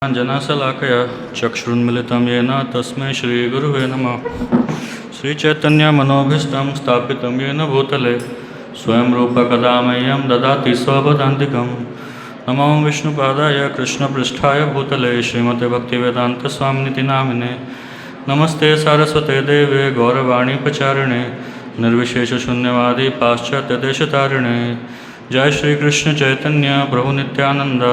अञ्जनाशलाकया चक्षुरुन्मिलितं येन तस्मै श्रीगुरुवे नमः। श्रीचैतन्यमनोभीष्टं स्थापितं येन भूतले स्वयं रूप कदा मह्यं ददाति स्वपदान्तिकं। नमो विष्णुपादाय कृष्णपृष्ठाय भूतले श्रीमते भक्तिवेदान्तस्वामिनिति नामिने। नमस्ते सारस्वते देवे गौरवाणी प्रचारिणे निर्विशेषशून्यवादी पाश्चात्यदेशतारिणे। जय श्री कृष्ण चैतन्य प्रभु नित्यानंद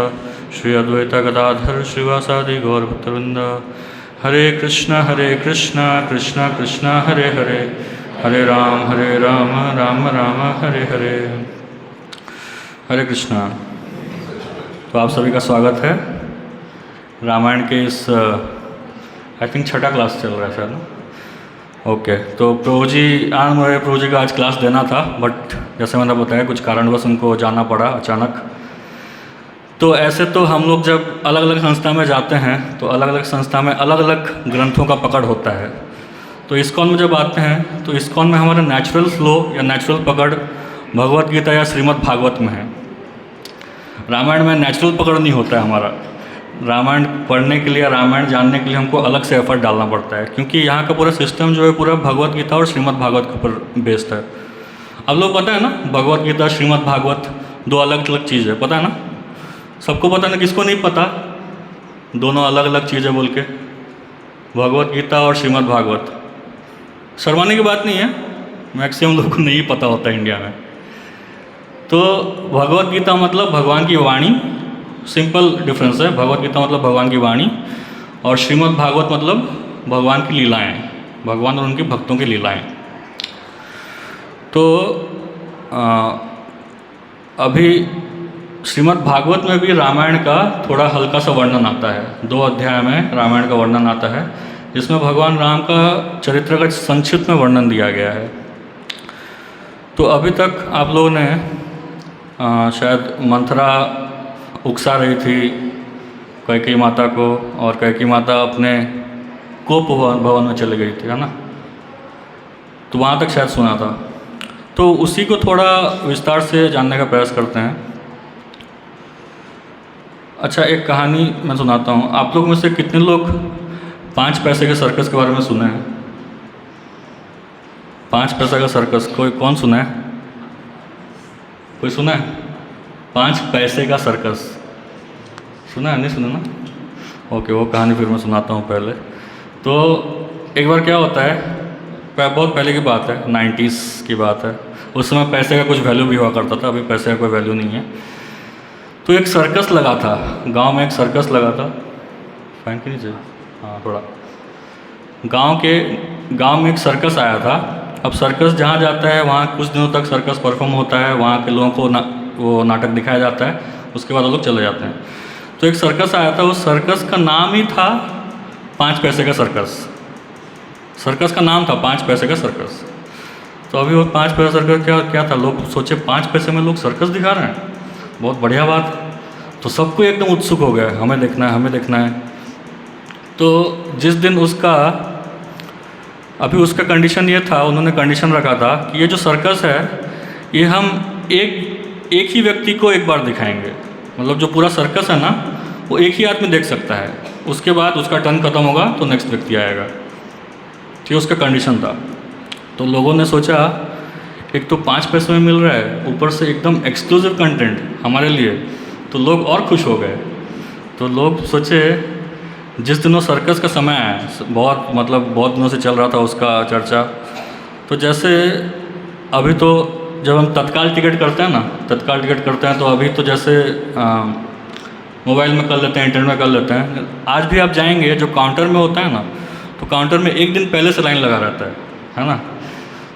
श्री अद्वैत गदाधर श्रीवासादि गौरभक्तवृंद। हरे कृष्ण कृष्ण कृष्ण हरे हरे, हरे राम राम राम हरे हरे। हरे कृष्णा। तो आप सभी का स्वागत है रामायण के इस आई थिंक छठा क्लास चल रहा है सर ना। ओके, तो प्रभु जी प्रभु जी का आज क्लास देना था, बट जैसे मैंने बताया कुछ कारणवश उनको जाना पड़ा अचानक। तो ऐसे तो हम लोग जब अलग अलग संस्था में जाते हैं तो अलग अलग संस्था में अलग अलग ग्रंथों का पकड़ होता है। तो इस्कॉन में जब आते हैं तो इस्कॉन में हमारा नेचुरल फ्लो या नेचुरल पकड़ भगवत गीता या श्रीमद् भागवत में है। रामायण में नेचुरल पकड़ नहीं होता है हमारा। रामायण पढ़ने के लिए, रामायण जानने के लिए हमको अलग से एफर्ट डालना पड़ता है, क्योंकि यहाँ का पूरा सिस्टम जो है पूरा भगवत गीता और श्रीमद् भागवत के ऊपर बेस्ड है। अब लोग पता है ना, भगवत गीता श्रीमद् भागवत दो अलग अलग चीज़ है, पता है ना? सबको पता है ना, किसको नहीं पता? दोनों अलग अलग चीज़ है बोल के, भगवत गीता और श्रीमद् भागवत। शर्माने की बात नहीं है, मैक्सिमम लोगों को नहीं पता होता है इंडिया में। तो भगवत गीता मतलब भगवान की वाणी, सिंपल डिफरेंस है। भगवत गीता मतलब भगवान की वाणी और श्रीमद् भागवत मतलब भगवान की लीलाएं, भगवान और उनके भक्तों की लीलाएं। तो अभी श्रीमद् भागवत में भी रामायण का थोड़ा हल्का सा वर्णन आता है। 2 अध्याय में रामायण का वर्णन आता है, जिसमें भगवान राम का चरित्र का संक्षिप्त में वर्णन दिया गया है। तो अभी तक आप लोगों ने शायद मंथरा उकसा रही थी कैकेयी माता को, और कैकेयी माता अपने कोप भवन में चली गई थी, है ना? तो वहाँ तक शायद सुना था। तो उसी को थोड़ा विस्तार से जानने का प्रयास करते हैं। अच्छा, एक कहानी मैं सुनाता हूँ। आप लोग में से कितने लोग 5 पैसे के सर्कस के बारे में सुने हैं? 5 पैसे का सर्कस कौन सुना है? कोई सुना है? 5 पैसे का सर्कस सुना है? नहीं सुना ना? ओके, वो कहानी फिर मैं सुनाता हूँ पहले। तो एक बार क्या होता है, बहुत पहले की बात है, 90s की बात है। उस समय पैसे का कुछ वैल्यू भी हुआ करता था, अभी पैसे का कोई वैल्यू नहीं है। तो एक सर्कस लगा था गांव में, एक सर्कस लगा था। फैन की नीचे, हाँ थोड़ा। गांव में एक सर्कस आया था। अब सर्कस जहाँ जाता है वहाँ कुछ दिनों तक सर्कस परफॉर्म होता है, वहाँ के लोगों को वो नाटक दिखाया जाता है, उसके बाद वो लोग चले जाते हैं। तो एक सर्कस आया था, उस सर्कस का नाम ही था 5 पैसे का सर्कस। सर्कस का नाम था 5 पैसे का सर्कस। तो अभी वो 5 पैसे सर्कस क्या था, लोग सोचे 5 पैसे में लोग सर्कस दिखा रहे हैं, बहुत बढ़िया बात। तो सबको एकदम उत्सुक हो गया, हमें देखना है, हमें देखना है। तो जिस दिन उसका कंडीशन ये था, उन्होंने कंडीशन रखा था कि ये जो सर्कस है ये हम एक ही व्यक्ति को एक बार दिखाएंगे। मतलब जो पूरा सर्कस है ना, वो एक ही आदमी देख सकता है, उसके बाद उसका टर्न खत्म होगा तो नेक्स्ट व्यक्ति आएगा। तो उसका कंडीशन था। तो लोगों ने सोचा, एक तो 5 पैसे में मिल रहा है, ऊपर से एकदम एक्सक्लूसिव कंटेंट हमारे लिए, तो लोग और खुश हो गए। तो लोग सोचे, जिस दिनों सर्कस का समय है, बहुत दिनों से चल रहा था उसका चर्चा। तो जैसे अभी तो जब हम तत्काल टिकट करते हैं तो अभी तो जैसे मोबाइल में कर लेते हैं, इंटरनेट में कर लेते हैं। आज भी आप जाएंगे, जो काउंटर में होता है ना, तो काउंटर में एक दिन पहले से लाइन लगा रहता है ना?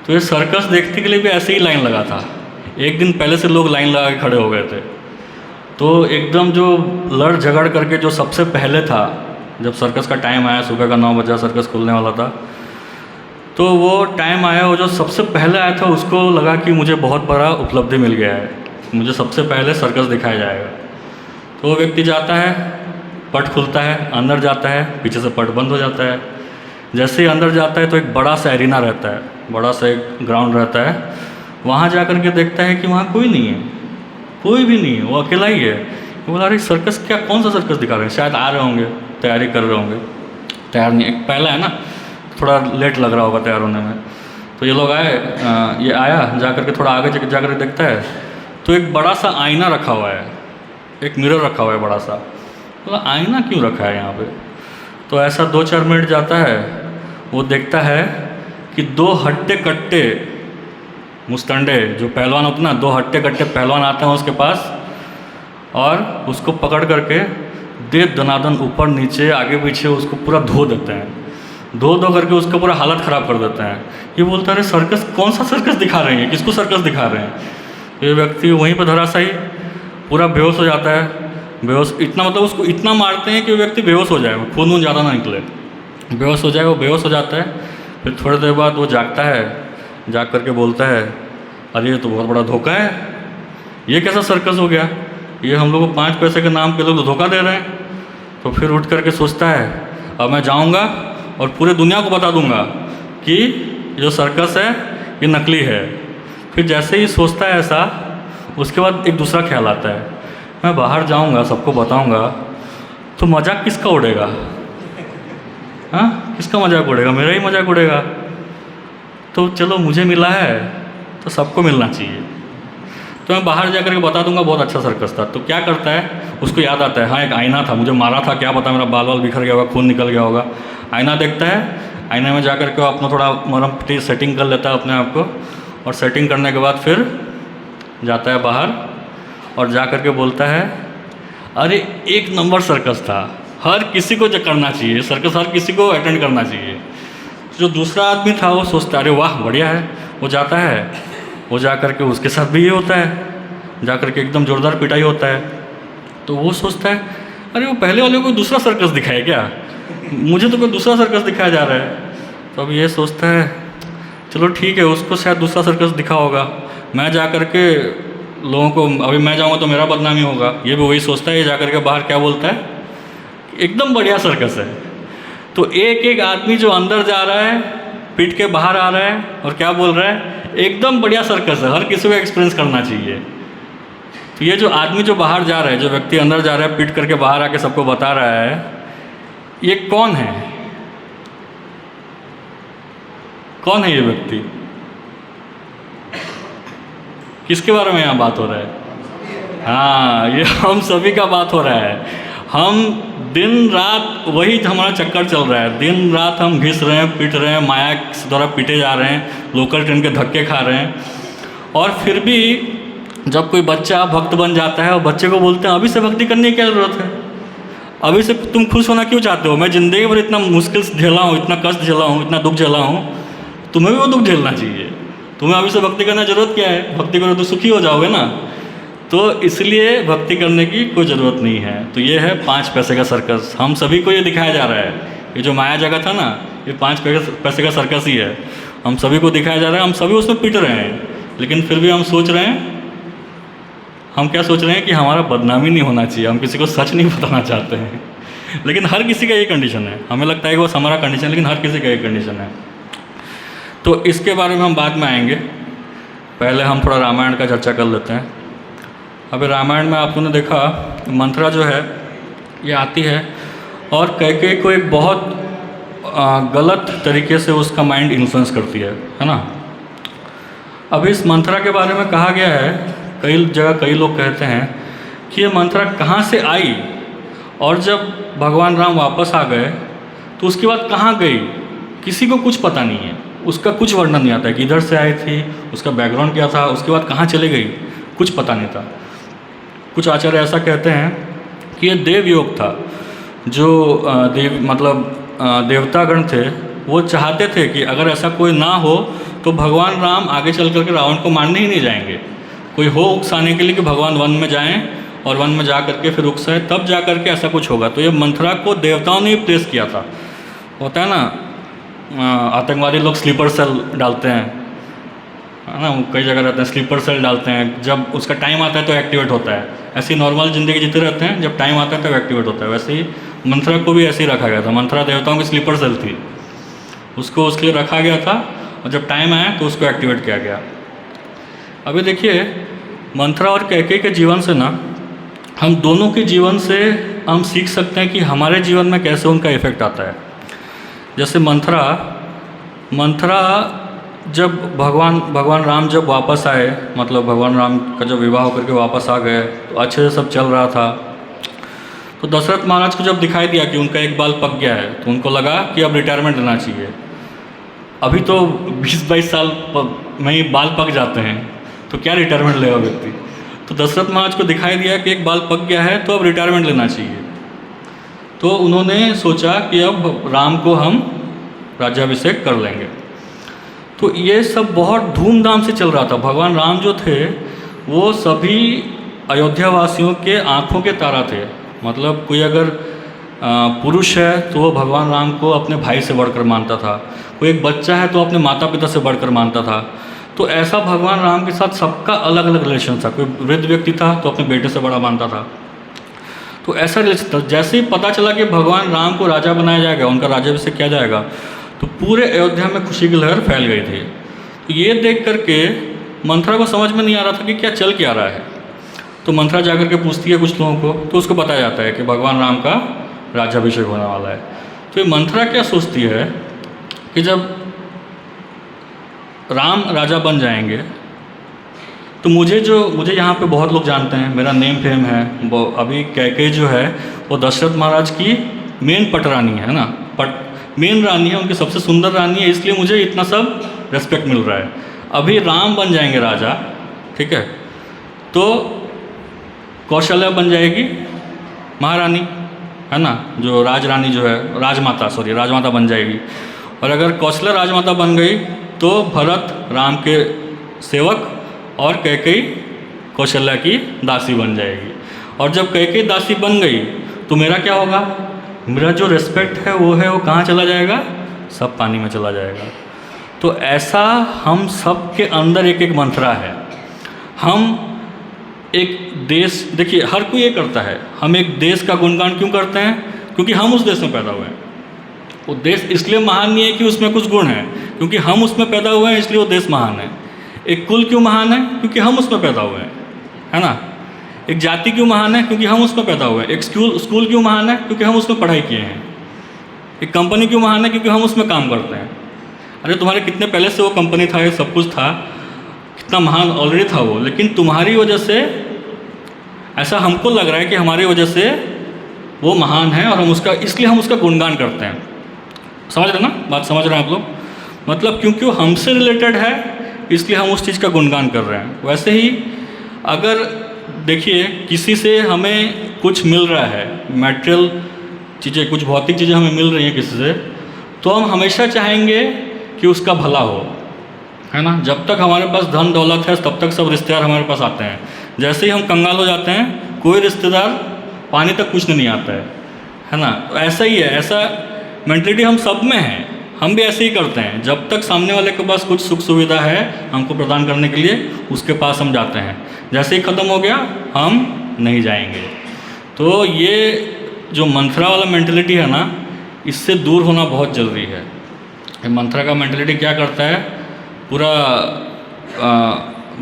तो ये सर्कस देखने के लिए भी ऐसे ही लाइन लगा था, एक दिन पहले से लोग लाइन लगा के खड़े हो गए थे। तो एकदम जो लड़ झगड़ करके जो सबसे पहले था, जब सर्कस का टाइम आया, सुबह का 9 बजे सर्कस खुलने वाला था, तो वो टाइम आया, वो जो सबसे पहले आया था उसको लगा कि मुझे बहुत बड़ा उपलब्धि मिल गया है, मुझे सबसे पहले सर्कस दिखाया जाएगा। तो वो व्यक्ति जाता है, पट खुलता है, अंदर जाता है, पीछे से पट बंद हो जाता है। जैसे ही अंदर जाता है तो एक बड़ा सा एरिना रहता है, बड़ा सा एक ग्राउंड रहता है। वहाँ जा कर के देखता है कि वहाँ कोई नहीं है, कोई भी नहीं है, वो अकेला ही है। वो बोला अरे सर्कस क्या, कौन सा सर्कस दिखा रहे हैं, शायद आ रहे होंगे, तैयारी कर रहे होंगे। तैयार नहीं, एक पहला है ना, थोड़ा लेट लग रहा होगा तैयार होने में। तो ये लोग आए, ये आया जा कर के थोड़ा आगे जा कर देखता है तो एक बड़ा सा आईना रखा हुआ है, एक मिरर रखा हुआ है बड़ा सा। बोला आईना क्यों रखा है यहाँ पे? तो ऐसा 2-4 मिनट जाता है, वो देखता है कि 2 हट्टे कट्टे मुस्तंडे जो पहलवान होते ना, 2 हट्टे कट्टे पहलवान आते हैं उसके पास और उसको पकड़ करके दे दनादन ऊपर नीचे आगे पीछे उसको पूरा धो देते हैं, धो करके उसका पूरा हालत ख़राब कर देते हैं। ये बोलता है अरे सर्कस, कौन सा सर्कस दिखा रहे हैं, किसको सर्कस दिखा रहे हैं? ये व्यक्ति वहीं पर धराशायी पूरा बेहोश हो जाता है। बेहोश इतना मतलब उसको इतना मारते हैं कि वो व्यक्ति बेहोश हो जाए, खून वून ज़्यादा ना निकले, बेहोश हो जाए। वो बेहोश हो जाता है। फिर थोड़ी देर बाद वो जागता है, जाग करके बोलता है अरे ये तो बहुत बड़ा धोखा है, ये कैसा सर्कस हो गया, ये हम लोग को 5 पैसे के नाम पे लोग धोखा दे रहे हैं। तो फिर उठ करके सोचता है अब मैं जाऊंगा और पूरे दुनिया को बता दूंगा कि जो सर्कस है ये नकली है। फिर जैसे ही सोचता है ऐसा, उसके बाद एक दूसरा ख्याल आता है, मैं बाहर जाऊंगा सबको बताऊंगा तो मजाक किसका उड़ेगा? हाँ, किसका मजाक उड़ेगा? मेरा ही मजाक उड़ेगा। तो चलो मुझे मिला है तो सबको मिलना चाहिए, तो मैं बाहर जाकर के बता दूंगा बहुत अच्छा सर्कस था। तो क्या करता है, उसको याद आता है हाँ एक आईना था, मुझे मारा था, क्या पता मेरा बाल वाल बिखर गया होगा, खून निकल गया होगा। आईना देखता है, आईने में जा कर के अपना थोड़ा मरम पट्टी सेटिंग कर लेता है अपने आप को, और सेटिंग करने के बाद फिर जाता है बाहर और जा कर के बोलता है अरे 1 नंबर सर्कस था, हर किसी को जो करना चाहिए सर्कस, हर किसी को अटेंड करना चाहिए। जो दूसरा आदमी था वो सोचता है अरे वाह बढ़िया है, वो जाता है, वो जा कर के उसके साथ भी ये होता है, जा कर के एकदम ज़ोरदार पिटाई होता है। तो वो सोचता है अरे वो पहले वाले को दूसरा सर्कस दिखाया क्या, मुझे तो कोई दूसरा सर्कस दिखाया जा रहा है। तो अब ये सोचता है चलो ठीक है, उसको शायद दूसरा सर्कस दिखा होगा, मैं जा कर के लोगों को, अभी मैं जाऊँगा तो मेरा बदनामी होगा। ये भी वही सोचता है, ये जा कर के बाहर क्या बोलता है एकदम बढ़िया सर्कस है। तो एक एक आदमी जो अंदर जा रहा है पीट के बाहर आ रहा है और क्या बोल रहा है एकदम बढ़िया सर्कस है, हर किसी को एक्सपीरियंस करना चाहिए। तो ये जो आदमी जो बाहर जा रहा है, जो व्यक्ति अंदर जा रहा है पीट करके बाहर आके सबको बता रहा है, ये कौन है? कौन है ये व्यक्ति? किसके बारे में यहाँ बात हो रहा है? हाँ, ये हम सभी का बात हो रहा है। हम दिन रात वही हमारा चक्कर चल रहा है, दिन रात हम घिस रहे हैं, पीट रहे हैं, माया द्वारा पीटे जा रहे हैं, लोकल ट्रेन के धक्के खा रहे हैं। और फिर भी जब कोई बच्चा भक्त बन जाता है और बच्चे को बोलते हैं अभी से भक्ति करने की क्या ज़रूरत है, अभी से तुम खुश होना क्यों चाहते हो, मैं ज़िंदगी भर इतना मुश्किल झेला हूँ, इतना कष्ट झेला हूँ, इतना दुख झेला हूँ, तुम्हें भी वो दुख झेलना चाहिए, तुम्हें अभी से भक्ति करने की ज़रूरत क्या है, भक्ति करो तो सुखी हो जाओगे ना। तो इसलिए भक्ति करने की कोई ज़रूरत नहीं है। तो ये है 5 पैसे का सर्कस, हम सभी को ये दिखाया जा रहा है। ये जो माया जगत है ना, ये 5 पैसे का सर्कस ही है, हम सभी को दिखाया जा रहा है, हम सभी उसमें पिट रहे हैं। लेकिन फिर भी हम सोच रहे हैं, हम क्या सोच रहे हैं कि हमारा बदनामी नहीं होना चाहिए, हम किसी को सच नहीं बताना चाहते हैं। लेकिन हर किसी का ये कंडीशन है, हमें लगता है कि बस हमारा कंडीशन है, लेकिन हर किसी का ये कंडीशन है। तो इसके बारे में हम बाद में आएंगे, पहले हम थोड़ा रामायण का चर्चा कर लेते हैं। अभी रामायण में आप लोगों ने देखा मंथरा जो है ये आती है और कैकेयी को एक बहुत गलत तरीके से उसका माइंड इन्फ्लुएंस करती है ना। अभी इस मंथरा के बारे में कहा गया है, कई जगह कई लोग कहते हैं कि ये मंथरा कहाँ से आई और जब भगवान राम वापस आ गए तो उसके बाद कहाँ गई, किसी को कुछ पता नहीं है, उसका कुछ वर्णन नहीं आता है कि इधर से आई थी, उसका बैकग्राउंड क्या था, उसके बाद कहाँ चले गई, कुछ पता नहीं था। कुछ आचार्य ऐसा कहते हैं कि ये देव योग था, जो देवतागण थे वो चाहते थे कि अगर ऐसा कोई ना हो तो भगवान राम आगे चल कर के रावण को मारने ही नहीं जाएंगे, कोई हो उकसाने के लिए कि भगवान वन में जाएं और वन में जा करके फिर उकसाए, तब जा करके ऐसा कुछ होगा। तो ये मंथरा को देवताओं ने ही प्लेस किया था। होता है ना आतंकवादी लोग स्लीपर सेल डालते हैं, है ना, कई जगह रहते हैं स्लीपर सेल डालते हैं, जब उसका टाइम आता है तो एक्टिवेट होता है। ऐसी नॉर्मल ज़िंदगी जीते रहते हैं, जब टाइम आता है तो एक्टिवेट होता है। वैसे ही मंथरा को भी ऐसे ही रखा गया था, मंथरा देवताओं की स्लीपर सेल थी, उसको उसके लिए रखा गया था और जब टाइम आया तो उसको एक्टिवेट किया गया। अभी देखिए मंथरा और कैकेयी के जीवन से ना हम दोनों के जीवन से हम सीख सकते हैं कि हमारे जीवन में कैसे उनका इफ़ेक्ट आता है। जैसे मंथरा जब भगवान राम जब वापस आए, मतलब भगवान राम का जब विवाह होकर के वापस आ गए तो अच्छे से सब चल रहा था। तो दशरथ महाराज को जब दिखाई दिया कि उनका एक बाल पक गया है तो उनको लगा कि अब रिटायरमेंट लेना चाहिए। अभी तो 20-22 साल में ही बाल पक जाते हैं, तो क्या रिटायरमेंट लेगा व्यक्ति। तो दशरथ महाराज को दिखाई दिया कि एक बाल पक गया है तो अब रिटायरमेंट लेना चाहिए। तो उन्होंने सोचा कि अब राम को हम राज्याभिषेक कर लेंगे। तो ये सब बहुत धूमधाम से चल रहा था। भगवान राम जो थे वो सभी अयोध्या वासियों के आँखों के तारा थे। मतलब कोई अगर पुरुष है तो वो भगवान राम को अपने भाई से बढ़कर मानता था, कोई एक बच्चा है तो अपने माता पिता से बढ़कर मानता था। तो ऐसा भगवान राम के साथ सबका अलग अलग रिलेशन था। कोई वृद्ध व्यक्ति था तो अपने बेटे से बड़ा मानता था। तो ऐसा रिलेशन था। जैसे ही पता चला कि भगवान राम को राजा बनाया जाएगा, उनका राज्याभिषेक किया जाएगा, तो पूरे अयोध्या में खुशी की लहर फैल गई थी। तो ये देख करके मंथरा को समझ में नहीं आ रहा था कि क्या चल क्या रहा है। तो मंथरा जाकर के पूछती है कुछ लोगों को, तो उसको बताया जाता है कि भगवान राम का राज्याभिषेक होने वाला है। तो ये मंथरा क्या सोचती है कि जब राम राजा बन जाएंगे तो मुझे यहाँ पे बहुत लोग जानते हैं, मेरा नेम फेम है। अभी कैकेयी जो है वो दशरथ महाराज की मेन पटरानी है ना, मेन रानी है, उनकी सबसे सुंदर रानी है, इसलिए मुझे इतना सब रेस्पेक्ट मिल रहा है। अभी राम बन जाएंगे राजा, ठीक है, तो कौशल्या बन जाएगी महारानी, है ना, जो राजरानी जो है राजमाता बन जाएगी। और अगर कौशल्या राजमाता बन गई तो भरत राम के सेवक और कैकेयी कौशल्या की दासी बन जाएगी। और जब कैकेयी दासी बन गई तो मेरा क्या होगा, मेरा जो रिस्पेक्ट है वो कहाँ चला जाएगा, सब पानी में चला जाएगा। तो ऐसा हम सब के अंदर एक एक मंत्रा है। हम एक देश, देखिए हर कोई ये करता है, हम एक देश का गुणगान क्यों करते हैं, क्योंकि हम उस देश में पैदा हुए हैं। वो देश इसलिए महान नहीं है कि उसमें कुछ गुण है, क्योंकि हम उसमें पैदा हुए हैं इसलिए वो देश महान है। एक कुल क्यों महान है, क्योंकि हम उसमें पैदा हुए हैं, है ना। एक जाति क्यों महान है, क्योंकि हम उसमें पैदा हुए हैं। एक स्कूल क्यों महान है, क्योंकि हम उसमें पढ़ाई किए हैं। एक कंपनी क्यों महान है, क्योंकि हम उसमें काम करते हैं। अरे तुम्हारे कितने पहले से वो कंपनी था, ये सब कुछ था, कितना महान ऑलरेडी था वो, लेकिन तुम्हारी वजह से ऐसा हमको लग रहा है कि हमारी वजह से वो महान है और इसलिए हम उसका गुणगान करते हैं। समझ रहे ना, बात समझ रहे हैं आप लोग। मतलब क्योंकि वो हमसे रिलेटेड है इसलिए हम उस चीज़ का गुणगान कर रहे हैं। वैसे ही अगर देखिए किसी से हमें कुछ मिल रहा है, मैटेरियल चीज़ें, कुछ भौतिक चीज़ें हमें मिल रही हैं किसी से, तो हम हमेशा चाहेंगे कि उसका भला हो, है ना। जब तक हमारे पास धन दौलत है तब तक सब रिश्तेदार हमारे पास आते हैं। जैसे ही हम कंगाल हो जाते हैं कोई रिश्तेदार पानी तक पूछने नहीं आता है ना। तो ऐसा ही है, ऐसा मेंटलिटी हम सब में है, हम भी ऐसे ही करते हैं। जब तक सामने वाले के पास कुछ सुख सुविधा है हमको प्रदान करने के लिए, उसके पास हम जाते हैं। जैसे ही ख़त्म हो गया हम नहीं जाएंगे। तो ये जो मंथरा वाला मेंटलिटी है ना, इससे दूर होना बहुत ज़रूरी है। ये मंथरा का मेंटलिटी क्या करता है, पूरा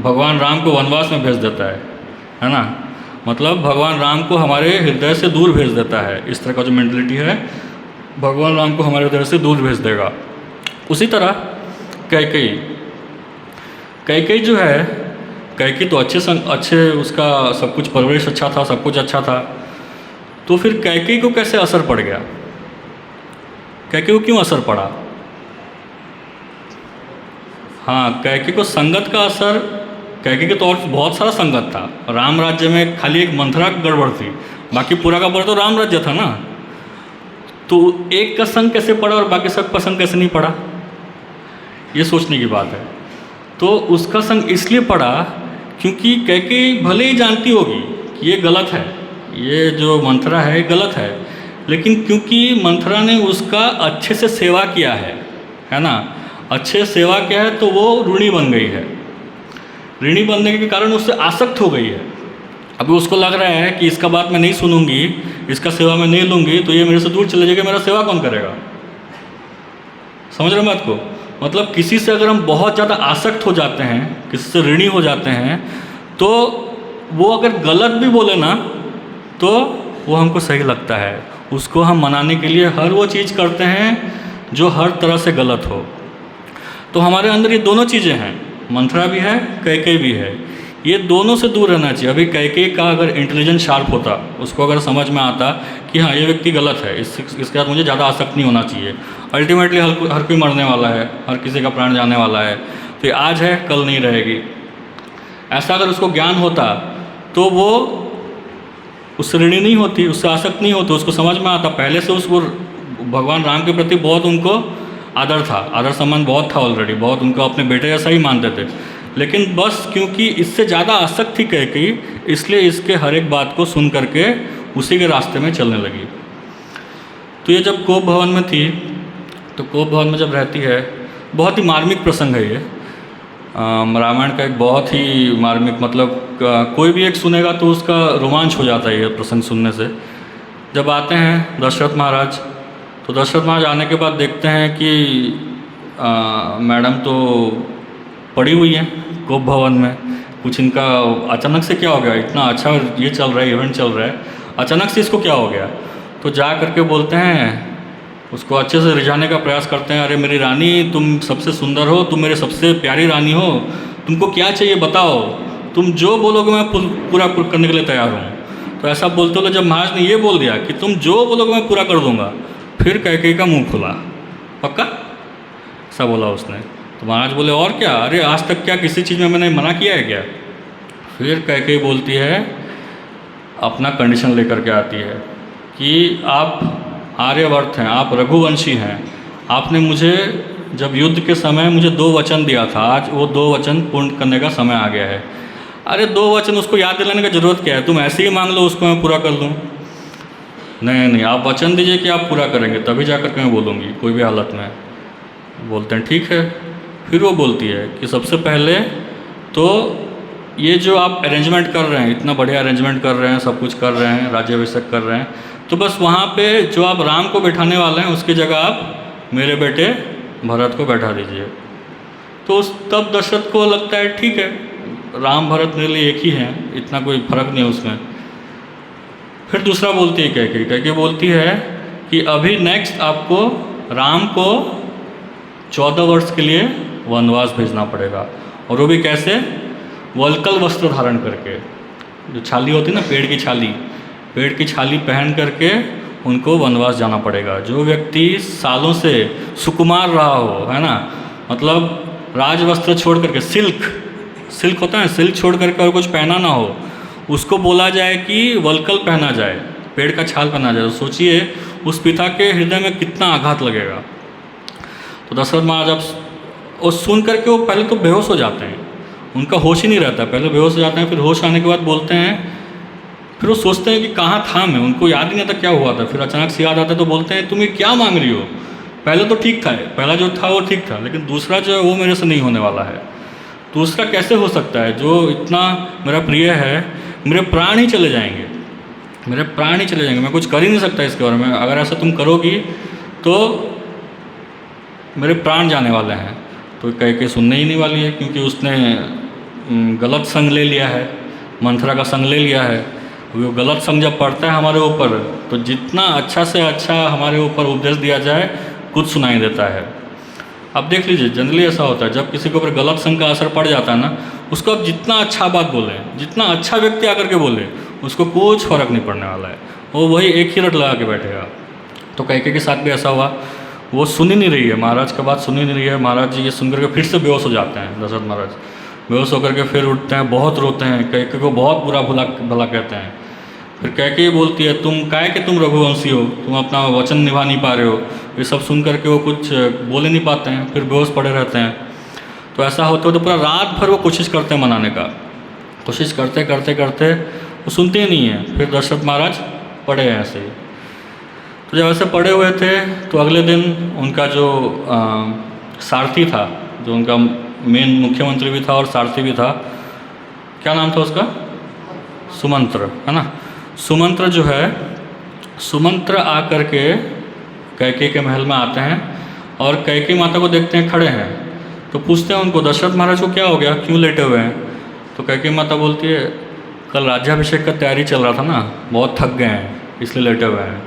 भगवान राम को वनवास में भेज देता है ना। मतलब भगवान राम को हमारे हृदय से दूर भेज देता है। इस तरह का जो मेंटलिटी है भगवान राम को हमारे हृदय से दूर भेज देगा। उसी तरह कैकेयी जो है, कैकेयी तो अच्छे उसका सब कुछ परवरिश अच्छा था, सब कुछ अच्छा था। तो फिर कैकेयी को कैसे असर पड़ गया, कैकेयी को क्यों असर पड़ा। हाँ, कैकेयी को संगत का असर, कैकेयी के तो और बहुत सारा संगत था। राम राज्य में खाली एक मंथरा गड़बड़ थी, बाकी पूरा का पूरा तो राम राज्य था ना। तो एक का संग कैसे पड़ा और बाकी सब का संग कैसे नहीं पड़ा, ये सोचने की बात है। तो उसका संग इसलिए पड़ा क्योंकि कैकेयी भले ही जानती होगी कि ये गलत है, ये जो मंथरा है गलत है, लेकिन क्योंकि मंथरा ने उसका अच्छे से सेवा किया है ना, अच्छे सेवा किया है, तो वो ऋणी बन गई है। ऋणी बनने के कारण उससे आसक्त हो गई है। अभी उसको लग रहा है कि इसका बात मैं नहीं सुनूंगी, इसका सेवा मैं नहीं लूँगी तो ये मेरे से दूर चले जाएगा, मेरा सेवा कौन करेगा। समझ रहे हैं बात को। मतलब किसी से अगर हम बहुत ज़्यादा आसक्त हो जाते हैं, किसी से ऋणी हो जाते हैं, तो वो अगर गलत भी बोले ना तो वो हमको सही लगता है, उसको हम मनाने के लिए हर वो चीज़ करते हैं जो हर तरह से गलत हो। तो हमारे अंदर ये दोनों चीज़ें हैं, मंथरा भी है, कैकेयी भी है, ये दोनों से दूर रहना चाहिए। अभी कैकेयी का अगर इंटेलिजेंस शार्प होता, उसको अगर समझ में आता कि हाँ ये व्यक्ति गलत है, इसके साथ मुझे ज़्यादा आसक्त नहीं होना चाहिए, अल्टीमेटली हर कोई मरने वाला है, हर किसी का प्राण जाने वाला है, तो ये आज है कल नहीं रहेगी, ऐसा अगर उसको ज्ञान होता तो वो उससे ऋणी नहीं होती, उससे आसक्त नहीं होती, उसको समझ में आता। पहले से उसको भगवान राम के प्रति बहुत उनको आदर था, आदर सम्मान बहुत था ऑलरेडी, बहुत उनको अपने बेटे जैसा ही मानते थे, लेकिन बस क्योंकि इससे ज़्यादा आसक्त थी कैकेयी, इसलिए इसके हर एक बात को सुन करके उसी के रास्ते में चलने लगी। तो ये जब कोप भवन में थी, तो कोप भवन में जब रहती है, बहुत ही मार्मिक प्रसंग है ये, रामायण का एक बहुत ही मार्मिक, मतलब कोई भी एक सुनेगा तो उसका रोमांच हो जाता है ये प्रसंग सुनने से। जब आते हैं दशरथ महाराज, तो दशरथ महाराज आने के बाद देखते हैं कि मैडम तो पड़ी हुई हैं कोप भवन में, कुछ इनका अचानक से क्या हो गया, इतना अच्छा ये चल रहा है, इवेंट चल रहा है, अचानक से इसको क्या हो गया। तो जा करके बोलते हैं, उसको अच्छे से रिझाने का प्रयास करते हैं, अरे मेरी रानी तुम सबसे सुंदर हो, तुम मेरे सबसे प्यारी रानी हो, तुमको क्या चाहिए बताओ, तुम जो बोलोगे मैं पूरा करने के लिए तैयार हूँ। तो ऐसा बोलते हुए जब महाराज ने ये बोल दिया कि तुम जो बोलोगे मैं पूरा कर दूंगा, फिर कैकेयी का मुंह खुला, पक्का ऐसा बोला उसने। तो महाराज बोले और क्या, अरे आज तक क्या किसी चीज़ में मैंने मना किया है क्या। फिर कैकेयी बोलती है, अपना कंडीशन लेकर के आती है कि आप आर्यवर्त हैं, आप रघुवंशी हैं, आपने मुझे जब युद्ध के समय मुझे 2 वचन दिया था, आज वो 2 वचन पूर्ण करने का समय आ गया है। अरे 2 वचन उसको याद दिलाने की ज़रूरत क्या है, तुम ऐसे ही मांग लो उसको मैं पूरा कर दूँ। नहीं, आप वचन दीजिए कि आप पूरा करेंगे, तभी जाकर के मैं बोलूँगी कोई भी हालत में। बोलते हैं ठीक है। फिर वो बोलती है कि सबसे पहले तो ये जो आप अरेंजमेंट कर रहे हैं, इतना बढ़िया अरेंजमेंट कर रहे हैं, सब कुछ कर रहे हैं, राज्याभिषेक कर रहे हैं, तो बस वहाँ पे जो आप राम को बैठाने वाले हैं उसकी जगह आप मेरे बेटे भरत को बैठा दीजिए। तो तब दशरथ को लगता है ठीक है, राम भरत मेरे लिए एक ही हैं, इतना कोई फर्क नहीं है उसमें। फिर दूसरा बोलती है कैकेयी बोलती है कि अभी नेक्स्ट आपको राम को 14 वर्ष के लिए वनवास भेजना पड़ेगा, और वो भी कैसे, वल्कल वस्त्र धारण करके, जो छाली होती है ना पेड़ की छाली, पेड़ की छाली पहन करके उनको वनवास जाना पड़ेगा। जो व्यक्ति सालों से सुकुमार रहा हो, है ना, मतलब राजवस्त्र छोड़ करके, सिल्क होता है, सिल्क छोड़ करके और कुछ पहना ना हो, उसको बोला जाए कि वल्कल पहना जाए, पेड़ का छाल पहना जाए। तो सोचिए उस पिता के हृदय में कितना आघात लगेगा। तो दशरथ महाराज और सुन करके वो पहले तो बेहोश हो जाते हैं, उनका होश ही नहीं रहता, पहले बेहोश हो जाते हैं, फिर होश आने के बाद बोलते हैं, फिर वो सोचते हैं कि कहाँ था मैं, उनको याद ही नहीं आता क्या हुआ था। फिर अचानक से याद आता है तो बोलते हैं तुम ये क्या मांग रही हो, पहले तो ठीक था, पहला जो था वो ठीक था, लेकिन दूसरा जो है वो मेरे से नहीं होने वाला है। दूसरा कैसे हो सकता है, जो इतना मेरा प्रिय है, मेरे प्राण ही चले जाएंगे, मेरे प्राण ही चले जाएंगे, मैं कुछ कर ही नहीं सकता इसके बारे में, अगर ऐसा तुम करोगी तो मेरे प्राण जाने वाले हैं। तो कैकेयी सुनने ही नहीं वाली है, क्योंकि उसने गलत संग ले लिया है, मंथरा का संग ले लिया है। वो गलत संग जब पड़ता है हमारे ऊपर, तो जितना अच्छा से अच्छा हमारे ऊपर उपदेश दिया जाए कुछ सुनाई देता है। अब देख लीजिए, जनरली ऐसा होता है जब किसी के ऊपर गलत संग का असर पड़ जाता है ना, उसको आप जितना अच्छा बात बोलें, जितना अच्छा व्यक्ति आकर के बोले, उसको कुछ फर्क नहीं पड़ने वाला है, वो वही एक ही रट लगा के बैठेगा। तो कैकेयी के साथ भी ऐसा हुआ, वो सुन ही नहीं रही है, महाराज का बात सुन ही नहीं रही है। महाराज जी ये सुन करके फिर से बेहोश हो जाते हैं, दशरथ महाराज बेहोश होकर के फिर उठते हैं, बहुत रोते हैं, कैकेयी को बहुत बुरा भला कहते हैं। फिर कैकेयी बोलती है तुम काहे कि तुम रघुवंशी हो, तुम अपना वचन निभा नहीं पा रहे हो। ये सब सुन करके वो कुछ बोले नहीं पाते हैं, फिर बेहोश पड़े रहते हैं। तो ऐसा होते तो पूरा रात भर वो कोशिश करते हैं मनाने का, कोशिश करते करते करते वो सुनते ही नहीं हैं। फिर दशरथ महाराज पड़े हैं ऐसे ही। तो जब ऐसे पड़े हुए थे तो अगले दिन उनका जो सारथी था, जो उनका मेन मुख्यमंत्री भी था और सारथी भी था, क्या नाम था उसका, सुमंत्र, है ना। सुमंत्र जो है, सुमंत्र आकर के कैकेयी के महल में आते हैं और कैकेयी माता को देखते हैं खड़े हैं। तो पूछते हैं उनको, दशरथ महाराज को क्या हो गया, क्यों लेटे हुए हैं। तो कैकेयी माता बोलती है कल राज्याभिषेक का तैयारी चल रहा था ना, बहुत थक गए हैं इसलिए लेटे हुए हैं।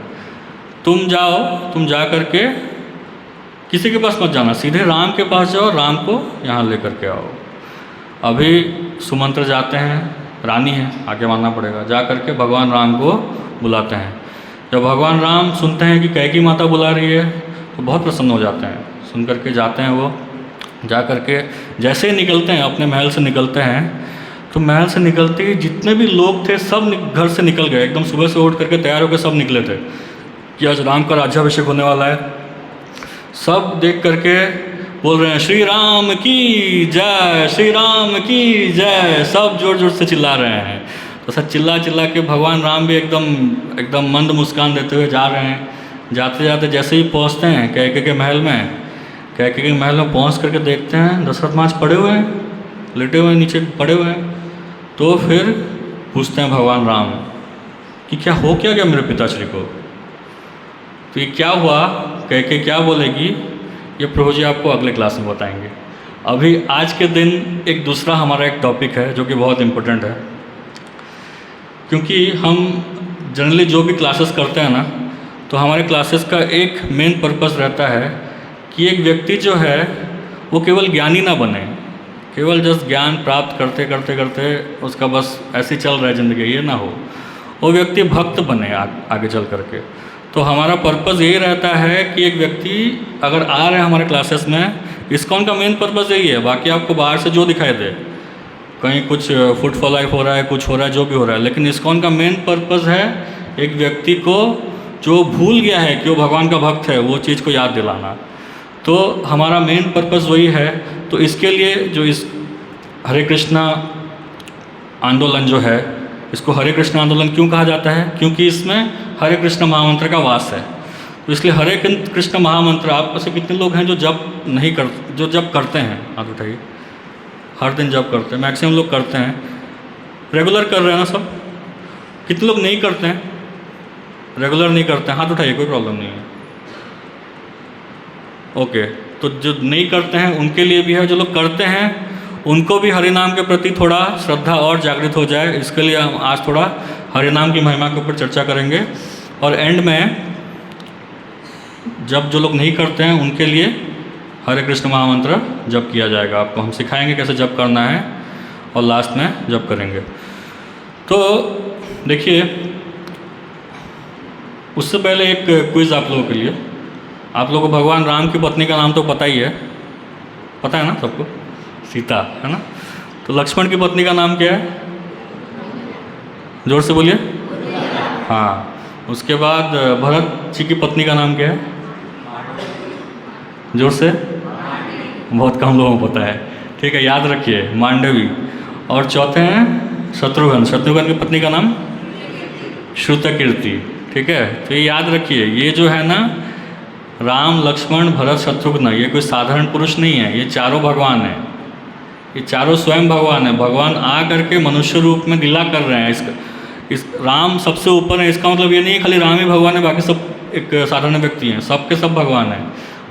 तुम जाओ, तुम जा कर के किसी के पास मत जाना, सीधे राम के पास जाओ, राम को यहाँ लेकर के आओ। अभी सुमंत्र जाते हैं, रानी है, आगे मानना पड़ेगा, जा कर के भगवान राम को बुलाते हैं। जब भगवान राम सुनते हैं कि कैकी माता बुला रही है तो बहुत प्रसन्न हो जाते हैं। सुन कर के जाते हैं, वो जा कर के जैसे ही निकलते हैं, अपने महल से निकलते हैं, तो महल से निकलते ही जितने भी लोग थे सब घर से निकल गए। एकदम सुबह से उठ करके तैयार होकर सब निकले थे कि आज राम का राज्याभिषेक होने वाला है। सब देख करके बोल रहे हैं श्री राम की जय, श्री राम की जय, सब जोर जोर से चिल्ला रहे हैं। तो सब चिल्ला चिल्ला के भगवान राम भी एकदम मंद मुस्कान देते हुए जा रहे हैं। जाते जाते जैसे ही पहुंचते हैं कैके के महल में, कैके के महल में पहुंच करके देखते हैं दशरथ महाराज पड़े हुए हैं, लेटे हुए हैं, नीचे पड़े हुए हैं। तो फिर पूछते हैं भगवान राम कि क्या हो क्या गया मेरे पिताश्री को, तो ये क्या हुआ, कैके क्या बोलेगी, ये प्रभु जी आपको अगले क्लास में बताएंगे। अभी आज के दिन एक दूसरा हमारा एक टॉपिक है जो कि बहुत इम्पोर्टेंट है, क्योंकि हम जनरली जो भी क्लासेस करते हैं ना, तो हमारे क्लासेस का एक मेन पर्पस रहता है कि एक व्यक्ति जो है वो केवल ज्ञानी ना बने, केवल जस्ट ज्ञान प्राप्त करते करते करते उसका बस ऐसे ही चल रहा है ज़िंदगी, ये ना हो, वो व्यक्ति भक्त बने आगे चल करके। तो हमारा पर्पज़ यही रहता है कि एक व्यक्ति अगर आ रहे हैं हमारे क्लासेस में, इस्कॉन का मेन पर्पज़ यही है। बाकी आपको बाहर से जो दिखाई दे, कहीं कुछ फुट फॉल लाइफ हो रहा है, कुछ हो रहा है, जो भी हो रहा है, लेकिन इस्कॉन का मेन पर्पज़ है एक व्यक्ति को जो भूल गया है कि वो भगवान का भक्त है, वो चीज़ को याद दिलाना। तो हमारा मेन पर्पज़ वही है। तो इसके लिए जो इस हरे कृष्णा आंदोलन जो है, इसको हरे कृष्ण आंदोलन क्यों कहा जाता है, क्योंकि इसमें हरे कृष्ण महामंत्र का वास है। तो इसलिए हरे कृष्ण महामंत्र, आप में से कितने लोग हैं जो जप करते हैं, हाथ उठाइए। हर दिन जप करते हैं, मैक्सिमम लोग करते हैं, रेगुलर कर रहे हैं ना सब। कितने लोग नहीं करते हैं, रेगुलर नहीं करते हैं, हाथ उठाइए, कोई प्रॉब्लम नहीं है। ओके, तो जो नहीं करते हैं उनके लिए भी है, जो लोग करते हैं उनको भी हरि नाम के प्रति थोड़ा श्रद्धा और जागृत हो जाए, इसके लिए हम आज थोड़ा हरि नाम की महिमा के ऊपर चर्चा करेंगे। और एंड में जब जो लोग नहीं करते हैं उनके लिए हरे कृष्ण महामंत्र जप किया जाएगा। आपको हम सिखाएंगे कैसे जप करना है और लास्ट में जप करेंगे। तो देखिए, उससे पहले एक क्विज़ आप लोगों के लिए। आप लोगों को भगवान राम की पत्नी का नाम तो पता ही है, पता है ना सबको, सीता है ना। तो लक्ष्मण की पत्नी का नाम क्या है, जोर से बोलिए। हाँ, उसके बाद भरत जी की पत्नी का नाम क्या है, जोर से। बहुत कम लोगों को पता है, ठीक है, याद रखिए, मांडवी। और चौथे हैं शत्रुघ्न, शत्रुघ्न की पत्नी का नाम श्रुतकीर्ति, ठीक है। तो ये याद रखिए, ये जो है ना राम लक्ष्मण भरत शत्रुघ्न, ये कोई साधारण पुरुष नहीं है, ये चारों भगवान हैं, ये चारों स्वयं भगवान है। भगवान आ करके मनुष्य रूप में लीला कर रहे हैं। इस राम सबसे ऊपर है, इसका मतलब ये नहीं है खाली राम ही भगवान है, बाकी सब एक साधारण व्यक्ति हैं, सबके सब भगवान हैं।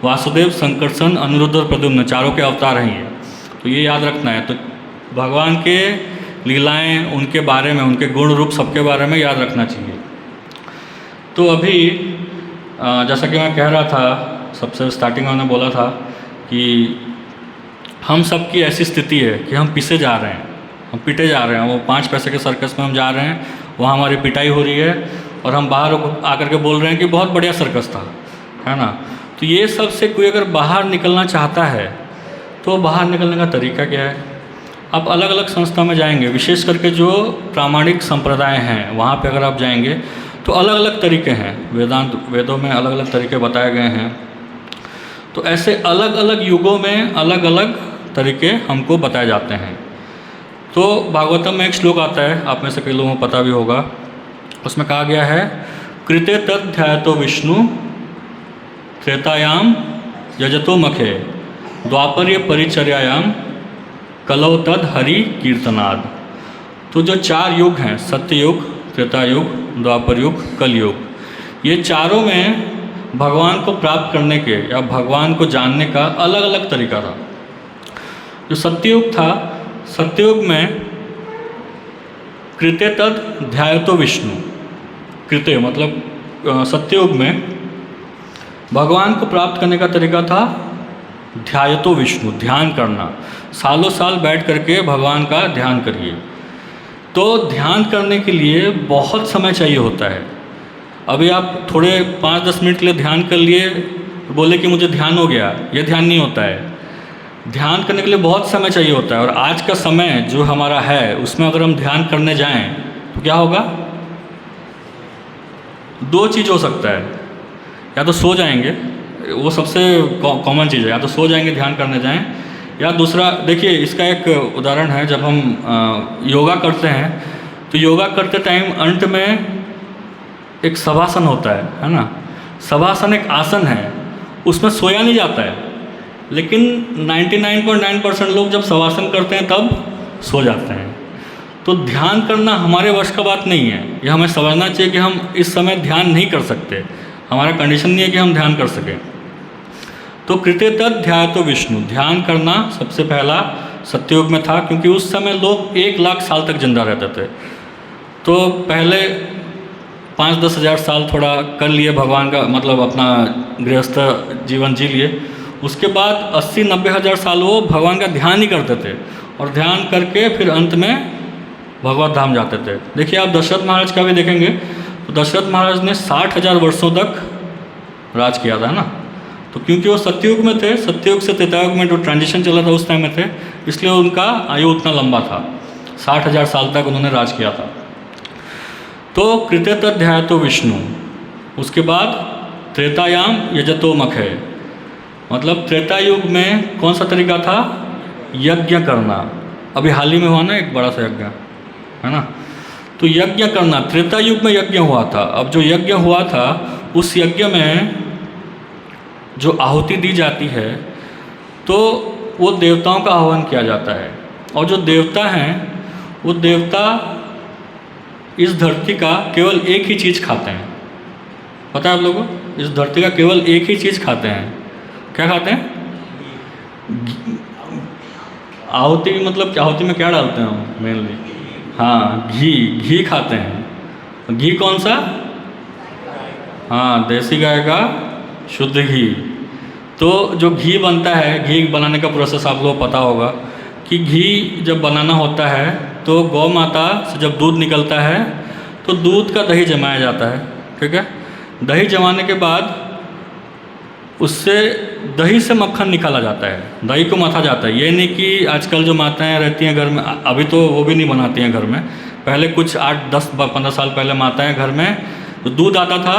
वासुदेव, संकर्षण, अनिरुद्ध और प्रद्युम्न, चारों के अवतार हैं ये। तो ये याद रखना है। तो भगवान के लीलाएं, उनके बारे में, उनके गुण रूप सबके बारे में याद रखना चाहिए। तो अभी जैसा कि मैं कह रहा था, सबसे स्टार्टिंग में मैंने बोला था कि हम सब की ऐसी स्थिति है कि हम पिसे जा रहे हैं, हम पिटे जा रहे हैं। वो 5 पैसे के सर्कस में हम जा रहे हैं, वहाँ हमारी पिटाई हो रही है और हम बाहर आकर के बोल रहे हैं कि बहुत बढ़िया सर्कस था, है ना। तो ये सब से कोई अगर बाहर निकलना चाहता है तो बाहर निकलने का तरीका क्या है। आप अलग अलग संस्था में जाएंगे, विशेष करके जो प्रामाणिक संप्रदाय हैं वहाँ पे अगर आप जाएंगे तो अलग अलग तरीके हैं। वेदों में अलग अलग तरीके बताए गए हैं। तो ऐसे अलग अलग युगों में अलग अलग तरीके हमको बताए जाते हैं। तो भागवतम में एक श्लोक आता है, आप में से कई लोगों को पता भी होगा। उसमें कहा गया है, कृते तद ध्यातो विष्णु त्रेतायाम यजतो मखे द्वापर्य परिचर्यायाम कलौ तद हरि कीर्तनाद। तो जो 4 युग हैं, सत्ययुग, त्रेता युग, द्वापर युग, कलयुग, ये चारों में भगवान को प्राप्त करने के या भगवान को जानने का अलग अलग तरीका था। जो सत्ययुग था, सत्ययुग में कृते तद ध्यायतो विष्णु। कृते मतलब सत्ययुग में भगवान को प्राप्त करने का तरीका था ध्यायतो विष्णु, ध्यान करना। सालों साल बैठ करके भगवान का ध्यान करिए। तो ध्यान करने के लिए बहुत समय चाहिए होता है। अभी आप थोड़े 5-10 मिनट के लिए ध्यान कर लिए, बोले कि मुझे ध्यान हो गया, यह ध्यान नहीं होता है। ध्यान करने के लिए बहुत समय चाहिए होता है। और आज का समय जो हमारा है उसमें अगर हम ध्यान करने जाएं तो क्या होगा? 2 चीज़ हो सकता है, या तो सो जाएंगे, वो सबसे कॉमन चीज़ है, या तो सो जाएंगे ध्यान करने जाएं, या दूसरा देखिए इसका एक उदाहरण है। जब हम योगा करते हैं तो योगा करते टाइम अंत में एक शवासन होता है ना। शवासन एक आसन है, उसमें सोया नहीं जाता है, लेकिन 99.9% लोग जब शवासन करते हैं तब सो जाते हैं। तो ध्यान करना हमारे वश का बात नहीं है। यह हमें समझना चाहिए कि हम इस समय ध्यान नहीं कर सकते, हमारा कंडीशन नहीं है कि हम ध्यान कर सकें। तो कृते तद ध्यायतो विष्णु, ध्यान करना सबसे पहला सत्ययुग में था, क्योंकि उस समय लोग 1 लाख साल तक जिंदा रहते थे। तो पहले 5-10 हज़ार साल थोड़ा कर लिए भगवान का, मतलब अपना गृहस्थ जीवन जी लिए। उसके बाद 80-90 हज़ार साल वो भगवान का ध्यान ही करते थे, और ध्यान करके फिर अंत में भगवत धाम जाते थे। देखिए आप दशरथ महाराज का भी देखेंगे तो दशरथ महाराज ने 60,000 वर्षों तक राज किया था ना। तो क्योंकि वो सत्ययुग में थे, सत्ययुग से त्रेतायुग में जो ट्रांजिशन चला था उस टाइम में थे, इसलिए उनका आयु उतना लंबा था। 60,000 साल तक उन्होंने राज किया था। तो कृते तद ध्यायतो विष्णु। उसके बाद त्रेतायाम यजतो मखे, मतलब त्रेता युग में कौन सा तरीका था? यज्ञ करना। अभी हाल ही में हुआ ना एक बड़ा सा यज्ञ, है ना। तो यज्ञ करना, त्रेता युग में यज्ञ हुआ था। अब जो यज्ञ हुआ था उस यज्ञ में जो आहुति दी जाती है तो वो देवताओं का आह्वान किया जाता है। और जो देवता हैं वो देवता इस धरती का केवल एक ही चीज़ खाते हैं। पता है आप लोगों को? इस धरती का केवल एक ही चीज़ खाते हैं। क्या खाते हैं? आहुति, मतलब आहुति में क्या डालते हैं हम मेनली? हाँ, घी खाते हैं। घी कौन सा? हाँ, देसी गाय का शुद्ध घी। तो जो घी बनता है, घी बनाने का प्रोसेस आप लोगों को पता होगा कि घी जब बनाना होता है तो गौ माता से जब दूध निकलता है तो दूध का दही जमाया जाता है, ठीक है। दही जमाने के बाद उससे दही से मक्खन निकाला जाता है, दही को मथा जाता है। ये नहीं कि आजकल जो माताएं रहती हैं घर में, अभी तो वो भी नहीं बनाती हैं घर में, पहले कुछ 8-10-15 साल पहले माताएं घर में तो दूध आता था,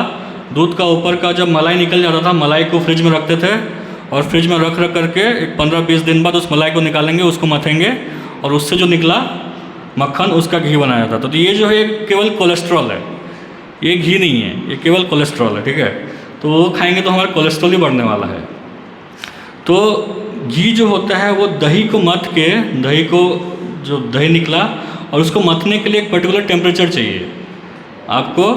दूध का ऊपर का जब मलाई निकल जाता था, मलाई को फ्रिज में रखते थे और फ्रिज में रख करके एक 15-20 दिन बाद उस मलाई को निकालेंगे, उसको मथेंगे और उससे जो निकला मक्खन उसका घी बनाया जाता। तो ये जो है केवल कोलेस्ट्रॉल है, ये घी नहीं है, ये केवल कोलेस्ट्रॉल है, ठीक है। तो वो खाएंगे तो हमारा कोलेस्ट्रॉल ही बढ़ने वाला है। तो घी जो होता है वो दही को मथ के, दही को जो दही निकला और उसको मथने के लिए एक पर्टिकुलर टेम्परेचर चाहिए आपको,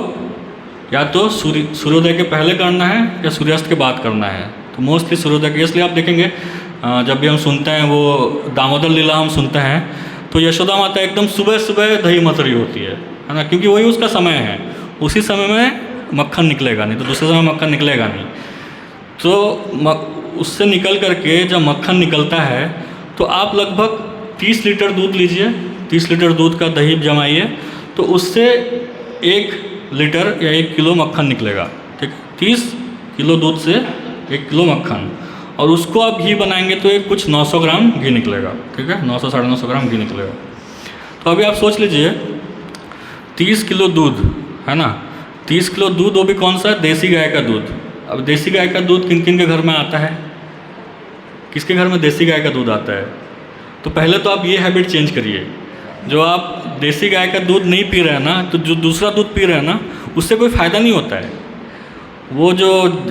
या तो सूर्योदय के पहले करना है या सूर्यास्त के बाद करना है। तो मोस्टली सूर्योदय के, इसलिए आप देखेंगे जब भी हम सुनते हैं वो दामोदर लीला हम सुनते हैं तो यशोदा माता एकदम सुबह सुबह दही मथ रही होती है ना, क्योंकि वही उसका समय है, उसी समय में मक्खन निकलेगा, नहीं तो दूसरे समय मक्खन निकलेगा नहीं। तो उससे निकल करके जब मक्खन निकलता है तो आप लगभग 30 लीटर दूध लीजिए, 30 लीटर दूध का दही जमाइए तो उससे 1 लीटर या 1 किलो मक्खन निकलेगा, ठीक है। 30 किलो दूध से 1 किलो मक्खन, और उसको आप घी बनाएंगे तो एक कुछ 900 ग्राम घी निकलेगा, ठीक है, 900-950 ग्राम घी निकलेगा। तो अभी आप सोच लीजिए 30 किलो दूध है ना, 30 किलो दूध, वो भी कौन सा? देसी गाय का दूध। अब देसी गाय का दूध किन किन के घर में आता है? किसके घर में देसी गाय का दूध आता है? तो पहले तो आप ये हैबिट चेंज करिए, जो आप देसी गाय का दूध नहीं पी रहे हैं ना, तो जो दूसरा दूध पी रहे हैं ना उससे कोई फ़ायदा नहीं होता है। वो जो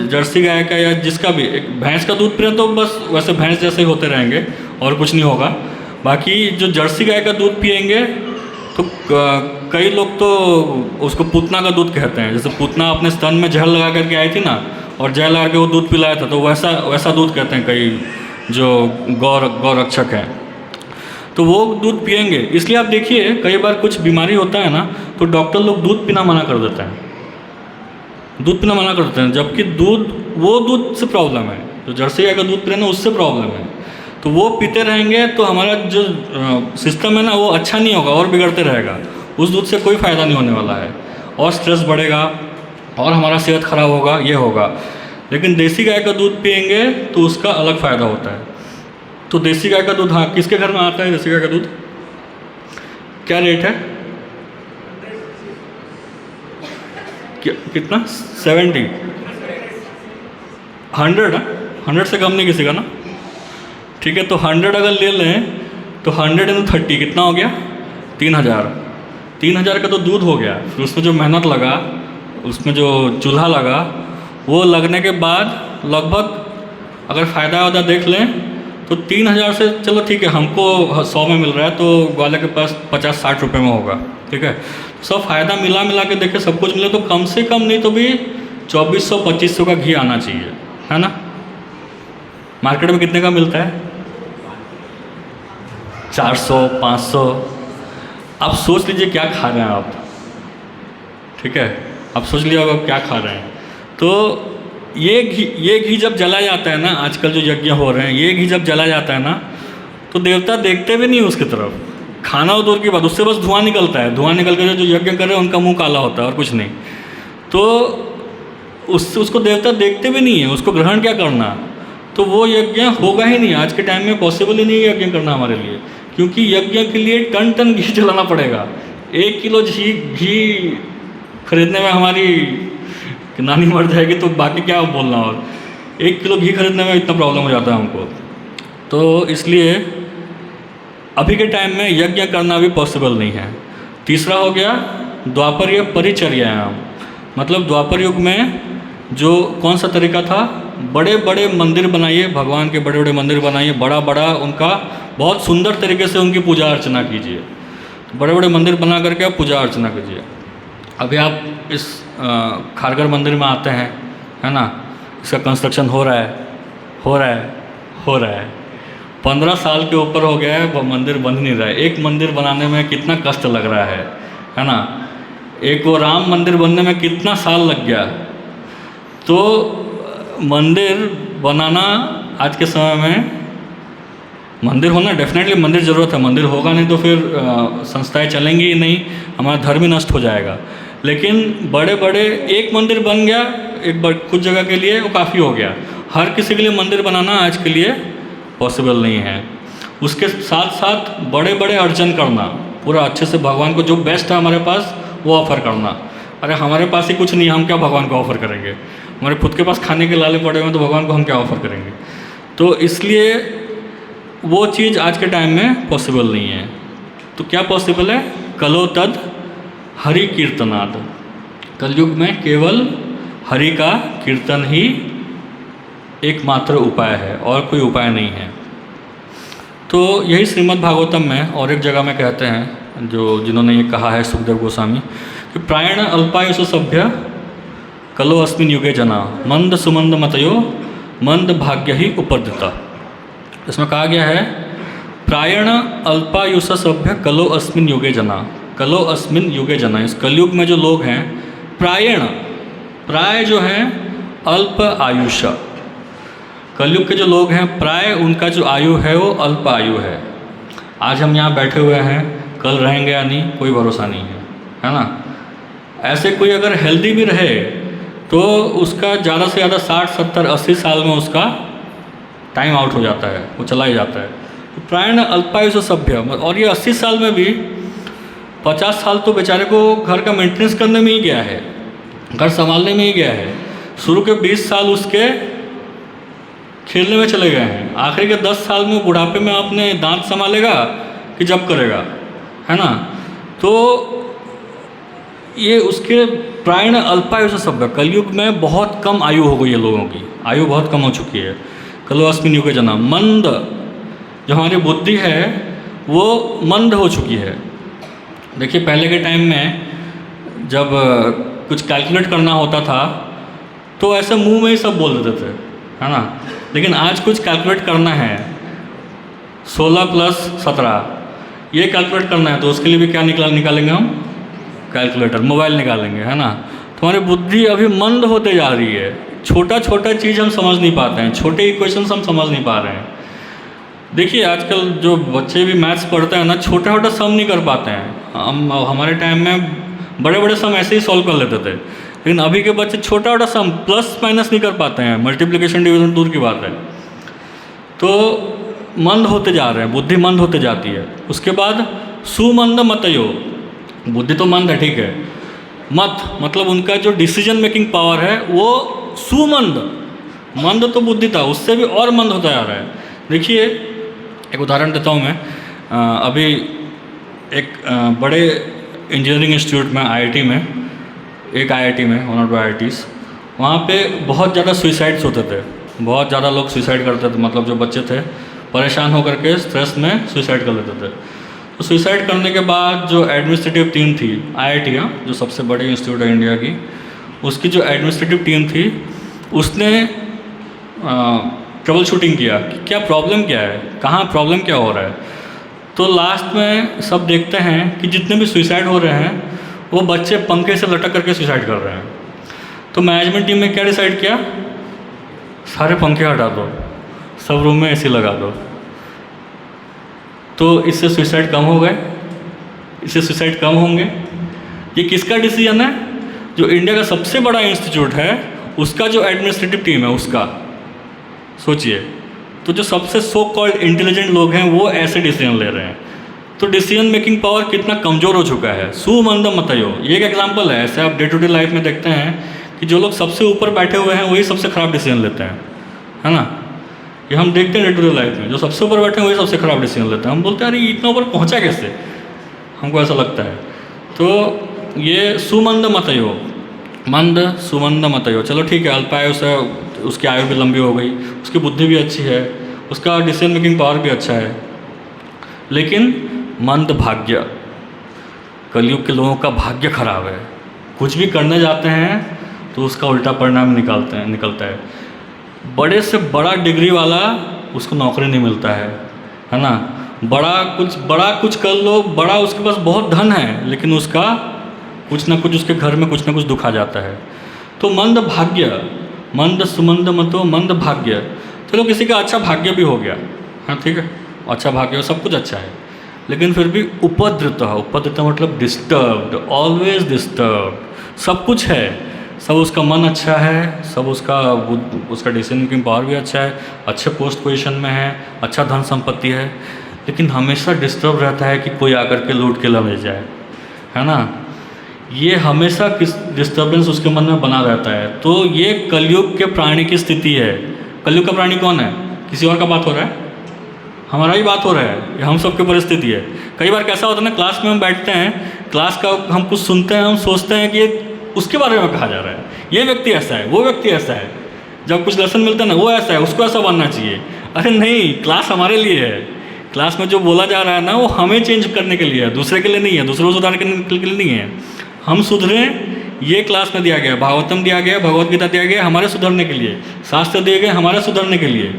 जर्सी गाय का या जिसका भी, एक भैंस का दूध पी रहे हैं तो बस वैसे भैंस जैसे ही होते रहेंगे और कुछ नहीं होगा। बाकी जो जर्सी गाय का दूध पिएंगे तो कई लोग तो उसको पूतना का दूध कहते हैं। जैसे पूतना अपने स्तन में जहर लगा करके आई थी ना, और जहर लगा के वो दूध पिलाया था, तो वैसा दूध कहते हैं कई जो गौ रक्षक हैं। तो वो दूध पिएंगे। इसलिए आप देखिए कई बार कुछ बीमारी होता है ना, तो डॉक्टर लोग दूध पीना मना कर देते हैं, दूध पीना मना कर देते हैं, जबकि वो दूध से प्रॉब्लम है, जो जर्सी गाय का दूध पी रहे हैं उससे प्रॉब्लम है। तो वो पीते रहेंगे तो हमारा जो सिस्टम है ना वो अच्छा नहीं होगा और बिगड़ते रहेगा, उस दूध से कोई फ़ायदा नहीं होने वाला है, और स्ट्रेस बढ़ेगा और हमारा सेहत ख़राब होगा, ये होगा। लेकिन देसी गाय का दूध पिएंगे तो उसका अलग फ़ायदा होता है। तो देसी गाय का दूध, हाँ, किसके घर में आता है देसी गाय का दूध? क्या रेट है? कितना? 70? 100? 100 से कम नहीं किसी का ना? ठीक है, तो 100 अगर ले लें तो 100 × 30 कितना हो गया? 3000। 3000 का तो दूध हो गया। फिर उसमें जो मेहनत लगा, उसमें जो चूल्हा लगा, वो लगने के बाद लगभग अगर फ़ायदा वायदा देख लें तो 3000 से, चलो ठीक है, हमको 100 में मिल रहा है तो ग्वाले के पास 50-60 रुपये में होगा, ठीक है। सब फ़ायदा मिला के देखे, सब कुछ मिले तो कम से कम नहीं तो भी 2400-2500 का घी आना चाहिए, है ना। मार्केट में कितने का मिलता है? 400-500। आप सोच लीजिए क्या खा रहे हैं आप, ठीक है, आप सोच लीजिए आप क्या खा रहे हैं। तो ये घी जब जला जाता है ना, आजकल जो यज्ञ हो रहे हैं, ये घी जब जला जाता है ना तो देवता देखते भी नहीं उसकी तरफ, खाना और दूर की बात, उससे बस धुआं निकलता है, धुआं निकल कर जो यज्ञ कर रहे हैं उनका मुंह काला होता है और कुछ नहीं। तो उसको देवता देखते भी नहीं है, उसको ग्रहण क्या करना, तो वो यज्ञ होगा ही नहीं। आज के टाइम में पॉसिबल ही नहीं है यज्ञ करना हमारे लिए, क्योंकि यज्ञ के लिए टन टन घी जलाना पड़ेगा। 1 किलो घी खरीदने में हमारी नानी मर जाएगी तो बाकी क्या बोलना, और 1 किलो घी खरीदने में इतना प्रॉब्लम हो जाता है हमको। तो इसलिए अभी के टाइम में यज्ञ करना भी पॉसिबल नहीं है। तीसरा हो गया द्वापर युग परिचर्यायाम, मतलब द्वापर युग में जो कौन सा तरीका था, बड़े बड़े मंदिर बनाइए, भगवान के बड़े बड़े मंदिर बनाइए, बड़ा उनका बहुत सुंदर तरीके से उनकी पूजा अर्चना कीजिए। बड़े बड़े मंदिर बना करके आप पूजा अर्चना कीजिए। अभी आप इस खारघर मंदिर में आते हैं, है ना, इसका कंस्ट्रक्शन हो रहा है 15 साल के ऊपर हो गया है, वो मंदिर बन नहीं रहा है। एक मंदिर बनाने में कितना कष्ट लग रहा है ना। एक वो राम मंदिर बनने में कितना साल लग गया। तो मंदिर बनाना आज के समय में, मंदिर होना डेफिनेटली मंदिर ज़रूरत है, मंदिर होगा नहीं तो फिर संस्थाएं चलेंगी ही नहीं, हमारा धर्म ही नष्ट हो जाएगा। लेकिन बड़े बड़े एक मंदिर बन गया कुछ जगह के लिए, वो काफ़ी हो गया। हर किसी के लिए मंदिर बनाना आज के लिए पॉसिबल नहीं है। उसके साथ साथ बड़े बड़े अर्चन करना, पूरा अच्छे से भगवान को जो बेस्ट है हमारे पास वो ऑफ़र करना। अरे हमारे पास ही कुछ नहीं, हम क्या भगवान को ऑफ़र करेंगे? हमारे खुद के पास खाने के लाले पड़े हुए हैं तो भगवान को हम क्या ऑफ़र करेंगे? तो इसलिए वो चीज़ आज के टाइम में पॉसिबल नहीं है। तो क्या पॉसिबल है? कलो तद हरि कीर्तनाद। कलयुग में केवल हरि का कीर्तन ही एकमात्र उपाय है और कोई उपाय नहीं है। तो यही श्रीमद् भागवतम में और एक जगह में कहते हैं, जिन्होंने ये कहा है सुखदेव गोस्वामी, कि प्रायण अल्पायुष सभ्य कलो अस्मिन् युगे जना मंद सुमंद मतयो मंद भाग्य ही उपद्रता। इसमें कहा गया है प्रायण अल्पायुष सभ्य कलो अस्मिन् युगे जना, कलो अस्मिन् युगे जना। इस कलयुग में जो लोग हैं, प्राय जो हैं अल्प आयुष, कलयुग के जो लोग हैं प्राय उनका जो आयु है वो अल्प आयु है। आज हम यहाँ बैठे हुए हैं, कल रहेंगे या नहीं कोई भरोसा नहीं है ना। ऐसे कोई अगर हेल्दी भी रहे तो उसका ज़्यादा से ज़्यादा 60, 70, 80 साल में उसका टाइम आउट हो जाता है, वो चला ही जाता है। तो प्रायण अल्पायुष सभ्य, और ये 80 साल में भी 50 साल तो बेचारे को घर का मेंटेनेंस करने में ही गया है, घर संभालने में ही गया है। शुरू के 20 साल उसके खेलने में चले गए हैं, आखिरी के 10 साल में बुढ़ापे में अपने दांत संभालेगा कि जब करेगा, है ना। तो ये उसके प्रायण अल्पायुष सभ्य, कलयुग में बहुत कम आयु हो गई है, लोगों की आयु बहुत कम हो चुकी है। कलो अस्मिन् युगे जना, मंद, जो हमारी बुद्धि है वो मंद हो चुकी है। देखिए पहले के टाइम में जब कुछ कैलकुलेट करना होता था तो ऐसे मुंह में ही सब बोल देते थे, है ना। लेकिन आज कुछ कैलकुलेट करना है, 16 + 17 ये कैलकुलेट करना है तो उसके लिए भी क्या निकालेंगे हम? कैलकुलेटर, मोबाइल निकालेंगे, है ना। तो हमारी बुद्धि अभी मंद होते जा रही है, छोटा छोटा चीज़ हम समझ नहीं पाते हैं, छोटे इक्वेशंस हम समझ नहीं पा रहे हैं। देखिए आजकल जो बच्चे भी मैथ्स पढ़ते हैं ना, छोटा छोटा सम नहीं कर पाते हैं। हम हमारे टाइम में बड़े बड़े सम ऐसे ही सॉल्व कर लेते थे, लेकिन अभी के बच्चे छोटा छोटा सम प्लस माइनस नहीं कर पाते हैं, मल्टीप्लिकेशन डिवीजन दूर की बात है। तो मंद होते जा रहे हैं, बुद्धि मंद होते जाती है। उसके बाद सुमंद मतयो, बुद्धि तो मंद है, ठीक है, मत मतलब उनका जो डिसीजन मेकिंग पावर है वो सुमंद, मंद तो बुद्धि था, उससे भी और मंद होता जा रहा है। देखिए एक उदाहरण देता हूँ मैं। अभी एक बड़े इंजीनियरिंग इंस्टीट्यूट में, आईआईटी में, एक आईआईटी में, वन ऑफ द आईआईटीज़, वहाँ पे बहुत ज़्यादा सुइसाइड्स होते थे, बहुत ज़्यादा लोग सुइसाइड करते थे। मतलब जो बच्चे थे परेशान होकर के स्ट्रेस में सुइसाइड कर लेते थे। तो सुइसाइड करने के बाद जो एडमिनिस्ट्रेटिव टीम थी आईआईटी, जो सबसे बड़ी इंस्टीट्यूट है इंडिया की, उसकी जो एडमिनिस्ट्रेटिव टीम थी उसने ट्रबल शूटिंग किया कि क्या प्रॉब्लम क्या है, कहाँ प्रॉब्लम क्या हो रहा है। तो लास्ट में सब देखते हैं कि जितने भी सुइसाइड हो रहे हैं वो बच्चे पंखे से लटक करके सुइसाइड कर रहे हैं। तो मैनेजमेंट टीम ने क्या डिसाइड किया, सारे पंखे हटा दो, सब रूम में एसी लगा दो। तो इससे सुइसाइड कम हो गए, इससे सुइसाइड कम होंगे। ये किसका डिसीजन है? जो इंडिया का सबसे बड़ा इंस्टीट्यूट है उसका जो एडमिनिस्ट्रेटिव टीम है उसका। सोचिए, तो जो सबसे सो कॉल्ड इंटेलिजेंट लोग हैं वो ऐसे डिसीजन ले रहे हैं, तो डिसीजन मेकिंग पावर कितना कमज़ोर हो चुका है। सुमंद मतयो, ये एक एग्जांपल है। ऐसे आप डे टू डे लाइफ में देखते हैं कि जो लोग सबसे ऊपर बैठे हुए हैं वही सबसे ख़राब डिसीजन लेते हैं, है ना। ये हम देखते हैं डे टू डे लाइफ में, जो सबसे ऊपर बैठे हैं वही सबसे ख़राब डिसीजन लेते हैं। हम बोलते हैं अरे इतना ऊपर पहुँचा कैसे, हमको ऐसा लगता है। तो ये सुमंद मतयो, मंद सुमंद मतयो, चलो ठीक है, अल्पायु से उसकी आयु भी लंबी हो गई, उसकी बुद्धि भी अच्छी है, उसका डिसीजन मेकिंग पावर भी अच्छा है, लेकिन मंद भाग्य, कलयुग के लोगों का भाग्य खराब है। कुछ भी करने जाते हैं तो उसका उल्टा परिणाम निकलता है। बड़े से बड़ा डिग्री वाला उसको नौकरी नहीं मिलता है ना। बड़ा कुछ कर लो, बड़ा उसके पास बहुत धन है, लेकिन उसका कुछ ना कुछ, उसके घर में कुछ ना कुछ दुख आ जाता है। तो मंद भाग्य, मंद सुमंद मतो मंद भाग्य। चलो किसी का अच्छा भाग्य भी हो गया, हाँ ठीक है, अच्छा भाग्य, सब कुछ अच्छा है, लेकिन फिर भी उपद्रत मतलब डिस्टर्ब्ड, ऑलवेज डिस्टर्ब्ड। सब कुछ है, सब उसका मन अच्छा है, सब उसका डिसीजन मेकिंग पावर भी अच्छा है, अच्छे पोस्ट पोजीशन में है, अच्छा धन संपत्ति है, लेकिन हमेशा डिस्टर्ब रहता है कि कोई आकर के लूट के ले जाए, है ना। ये हमेशा किस डिस्टर्बेंस उसके मन में बना रहता है। तो ये कलयुग के प्राणी की स्थिति है। कलयुग का प्राणी कौन है? किसी और का बात हो रहा है? हमारा ही बात हो रहा है, ये हम सब की परिस्थिति है। कई बार कैसा होता है ना, क्लास में हम बैठते हैं, क्लास का हम कुछ सुनते हैं, हम सोचते हैं कि ये उसके बारे में कहा जा रहा है, ये व्यक्ति ऐसा है, वो व्यक्ति ऐसा है। जब कुछ लेसन मिलता है ना, वो ऐसा है, उसको ऐसा बनना चाहिए। अरे नहीं, क्लास हमारे लिए है। क्लास में जो बोला जा रहा है ना, वो हमें चेंज करने के लिए है, दूसरे के लिए नहीं है, दूसरों को सुधार करने के लिए नहीं है। हम सुधरें, ये क्लास में दिया गया, भागवतम दिया गया, भगवत गीता दिया गया हमारे सुधरने के लिए, शास्त्र दिए गए हमारे सुधरने के लिए।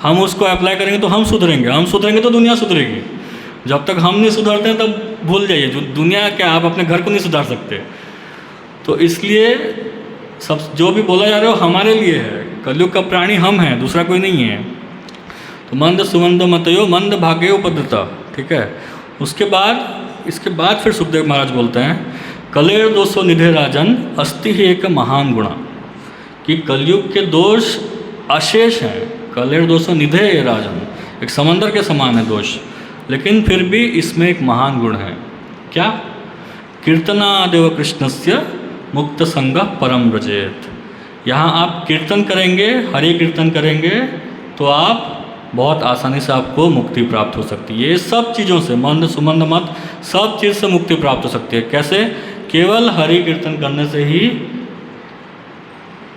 हम उसको अप्लाई करेंगे तो हम सुधरेंगे, हम सुधरेंगे तो दुनिया सुधरेगी। जब तक हम नहीं सुधरते हैं तब भूल जाइए, जो दुनिया क्या, आप अपने घर को नहीं सुधार सकते। तो इसलिए सब जो भी बोला जा रहा है वो हमारे लिए है। कलयुग का प्राणी हम हैं, दूसरा कोई नहीं है। तो मंद सुमंद मतयो मंद भाग्य उपद्रता, ठीक है। इसके बाद फिर सुखदेव महाराज बोलते हैं, कलेर दोषो निधे राजन अस्ति ही एक महान गुणा, कि कलयुग के दोष अशेष हैं। कलेर दोषो निधे राजन, एक समंदर के समान है दोष, लेकिन फिर भी इसमें एक महान गुण है। क्या? कीर्तनादेव कृष्णस्य मुक्त संग परम व्रजेत। यहाँ आप कीर्तन करेंगे, हरि कीर्तन करेंगे, तो आप बहुत आसानी से आपको मुक्ति प्राप्त हो सकती है। ये सब चीज़ों से, मंद सुमंद मत, सब चीज़ से मुक्ति प्राप्त हो सकती है। कैसे? केवल हरि कीर्तन करने से ही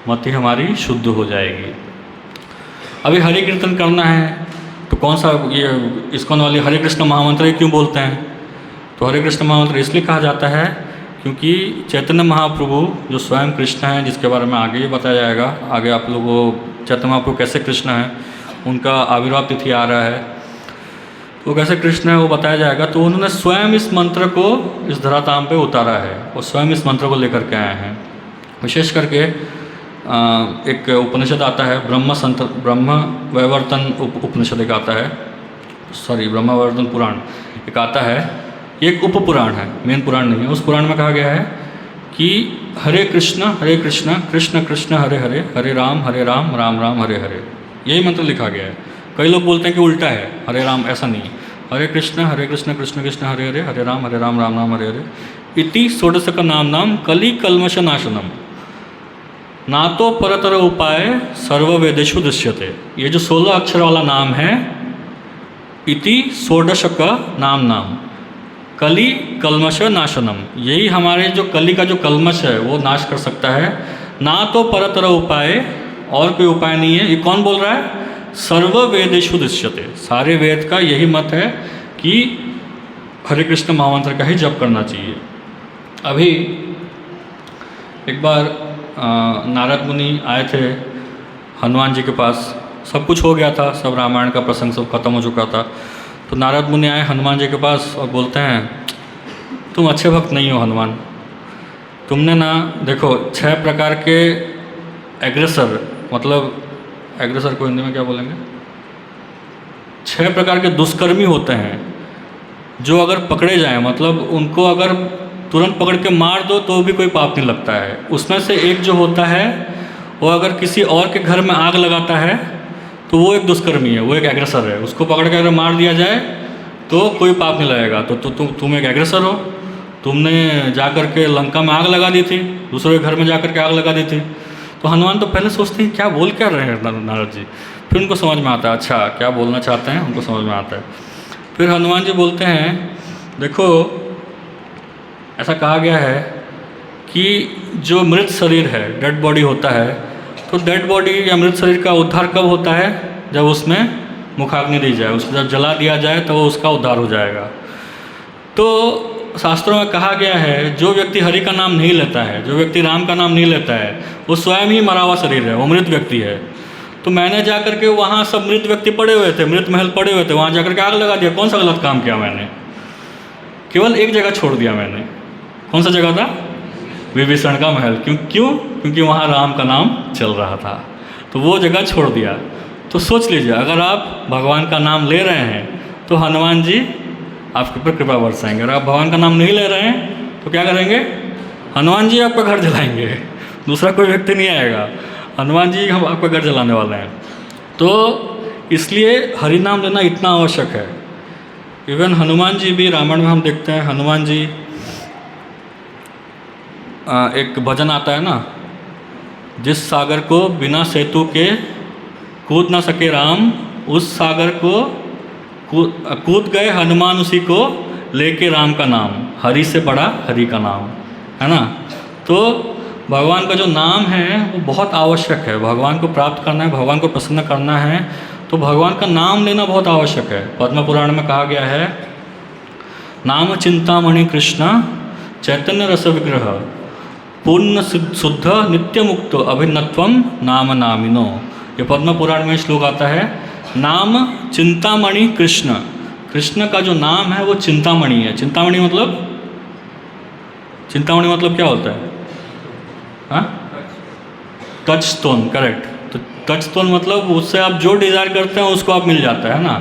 मति हमारी शुद्ध हो जाएगी। अभी हरि कीर्तन करना है तो कौन सा, ये इस्कॉन वाले हरे कृष्ण महामंत्र क्यों बोलते हैं? तो हरे कृष्ण महामंत्र इसलिए कहा जाता है क्योंकि चैतन्य महाप्रभु जो स्वयं कृष्ण हैं, जिसके बारे में आगे ही बताया जाएगा, आगे आप लोगों चैतन्य महाप्रभु कैसे कृष्ण हैं, उनका आविर्भाव तिथि आ रहा है। वो कैसे कृष्ण है वो बताया जाएगा। तो उन्होंने स्वयं इस मंत्र को इस धराधाम पे उतारा है, वो स्वयं इस मंत्र को लेकर के आए हैं। विशेष करके एक उपनिषद आता है ब्रह्म वैवर्तन उपनिषद एक आता है, सॉरी ब्रह्म वैवर्तन पुराण एक आता है, एक उप पुराण है, मेन पुराण नहीं है। उस पुराण में कहा गया है कि हरे कृष्ण कृष्ण कृष्ण हरे हरे, हरे राम राम राम हरे हरे, यही मंत्र लिखा गया है। कई लोग बोलते हैं कि उल्टा है, हरे राम, ऐसा नहीं। हरे कृष्ण कृष्ण कृष्ण हरे हरे, हरे राम राम राम हरे हरे, इति षोडशक नाम कलि कल्मष नाशनम, ना तो परतर उपाय सर्व वेदेषु दृश्यते। ये जो 16 अक्षर वाला नाम है, इति षोडशक नाम कलि कल्मष नाशनम, यही हमारे जो कलि का जो कल्मष है वो नाश कर सकता है। ना तो परतर उपाय, और कोई उपाय नहीं है। ये कौन बोल रहा है? सर्व वेदेषु दृश्यते, सारे वेद का यही मत है कि हरे कृष्ण महामंत्र का ही जप करना चाहिए। अभी एक बार नारद मुनि आए थे हनुमान जी के पास, सब कुछ हो गया था, सब रामायण का प्रसंग सब खत्म हो चुका था। तो नारद मुनि आए हनुमान जी के पास और बोलते हैं, तुम अच्छे भक्त नहीं हो हनुमान, तुमने ना देखो 6 प्रकार के एग्रेसर, मतलब एग्रेसर को हिंदी में क्या बोलेंगे, 6 प्रकार के दुष्कर्मी होते हैं जो अगर पकड़े जाएं, मतलब उनको अगर तुरंत पकड़ के मार दो तो भी कोई पाप नहीं लगता है। उसमें से एक जो होता है वो अगर किसी और के घर में आग लगाता है तो वो एक दुष्कर्मी है, वो एक एग्रेसर है। उसको पकड़ के अगर मार दिया जाए तो कोई पाप नहीं लगेगा। तो तुम एक एग्रेसर हो, तुमने जा कर के लंका में आग लगा दी थी, दूसरे के घर में जा कर के आग लगा दी थी। तो हनुमान तो पहले सोचते हैं क्या बोल क्या रहे हैं नारद जी, फिर उनको समझ में आता है अच्छा क्या बोलना चाहते हैं, उनको समझ में आता है। फिर हनुमान जी बोलते हैं, देखो ऐसा कहा गया है कि जो मृत शरीर है, डेड बॉडी होता है, तो डेड बॉडी या मृत शरीर का उद्धार कब होता है? जब उसमें मुखाग्नि दी जाए, उसको जब जला दिया जाए तो उसका उद्धार हो जाएगा। तो शास्त्रों में कहा गया है जो व्यक्ति हरि का नाम नहीं लेता है, जो व्यक्ति राम का नाम नहीं लेता है, वो स्वयं ही मरा हुआ शरीर है, वो मृत व्यक्ति है। तो मैंने जा कर के वहाँ सब मृत व्यक्ति पड़े हुए थे, मृत महल पड़े हुए थे, वहाँ जा कर के आग लगा दिया। कौन सा गलत काम किया मैंने? केवल एक जगह छोड़ दिया मैंने। कौन सा जगह था? विभीषण का महल। क्यों? क्योंकि वहाँ राम का नाम चल रहा था, तो वो जगह छोड़ दिया। तो सोच लीजिए, अगर आप भगवान का नाम ले रहे हैं तो हनुमान जी आपके ऊपर कृपा बरसाएंगे। अगर आप भगवान का नाम नहीं ले रहे हैं तो क्या करेंगे? हनुमान जी आपका घर जलाएंगे, दूसरा कोई व्यक्ति नहीं आएगा, हनुमान जी हम आपका घर जलाने वाले हैं। तो इसलिए हरि नाम लेना इतना आवश्यक है। इवन हनुमान जी भी, रामायण में हम देखते हैं हनुमान जी, एक भजन आता है ना, जिस सागर को बिना सेतु के कूद ना सके राम, उस सागर को कूद गए हनुमान, उसी को लेके राम का नाम, हरि से बड़ा हरि का नाम, है ना। तो भगवान का जो नाम है वो बहुत आवश्यक है। भगवान को प्राप्त करना है, भगवान को प्रसन्न करना है, तो भगवान का नाम लेना बहुत आवश्यक है। पद्म पुराण में कहा गया है, नाम चिंतामणि कृष्ण चैतन्य रस विग्रह पूर्ण शुद्ध नित्य मुक्त अभिन्नत्वम नाम नामिनो। ये पद्म पुराण में श्लोक आता है। नाम चिंतामणि कृष्ण, कृष्ण का जो नाम है वो चिंतामणि है। चिंतामणि मतलब क्या होता है? हाँ, टच स्टोन, करेक्ट। तो टच स्टोन मतलब उससे आप जो डिज़ायर करते हैं उसको आप मिल जाता है ना।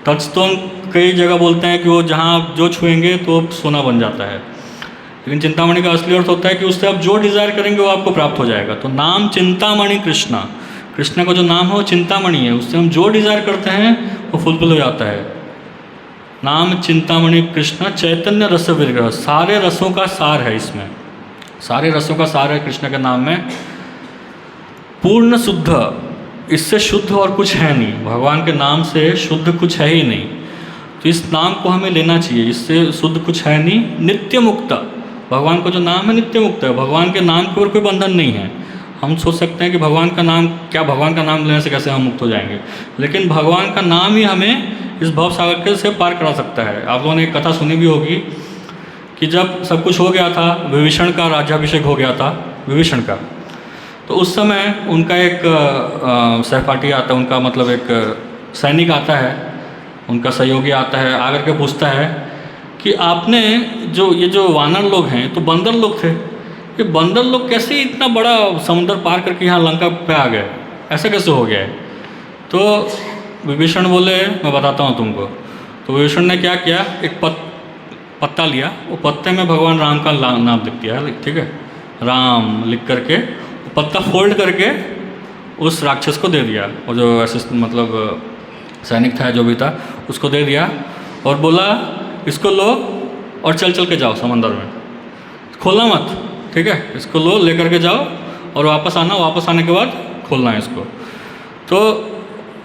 टच स्टोन कई जगह बोलते हैं कि वो जहाँ आप जो छुएंगे तो सोना बन जाता है, लेकिन चिंतामणि का असली अर्थ होता है कि उससे आप जो डिज़ायर करेंगे वो आपको प्राप्त हो जाएगा। तो नाम चिंतामणि कृष्ण, कृष्ण का जो नाम है वो चिंतामणि है, उससे हम जो डिज़ायर करते हैं वो फुलफिल हो जाता है। नाम चिंतामणि कृष्ण चैतन्य रस विग्रह, सारे रसों का सार है इसमें, सारे रसों का सार है कृष्ण के नाम में। पूर्ण शुद्ध, इससे शुद्ध और कुछ है नहीं, भगवान के नाम से शुद्ध कुछ है ही नहीं, तो इस नाम को हमें लेना चाहिए, इससे शुद्ध कुछ है नहीं। नित्य मुक्त, भगवान का जो नाम है नित्य मुक्त है, भगवान के नाम के ऊपर कोई बंधन नहीं है। हम सोच सकते हैं कि भगवान का नाम, क्या भगवान का नाम लेने से कैसे हम मुक्त हो जाएंगे, लेकिन भगवान का नाम ही हमें इस भव सागर के से पार करा सकता है। आप लोगों ने एक कथा सुनी भी होगी कि जब सब कुछ हो गया था, विभीषण का राज्याभिषेक हो गया था विभीषण का, तो उस समय उनका एक सहपाठी आता है, उनका मतलब एक सैनिक आता है उनका सहयोगी आता है, आकर के पूछता है कि आपने ये जो वानर लोग हैं तो बंदर लोग थे, ये बंदर लोग कैसे इतना बड़ा समुद्र पार करके यहाँ लंका पे आ गए, ऐसा कैसे हो गया है? तो विभीषण बोले मैं बताता हूँ तुमको। तो विभीषण ने क्या किया, एक पत्ता लिया, वो पत्ते में भगवान राम का नाम लिख दिया, ठीक है, राम लिख करके पत्ता फोल्ड करके उस राक्षस को दे दिया, और जो मतलब सैनिक था जो भी था उसको दे दिया, और बोला इसको लो और चल चल के जाओ समंदर में, खोलना मत, ठीक है, इसको लो लेकर के जाओ और वापस आना, वापस आने के बाद खोलना है इसको। तो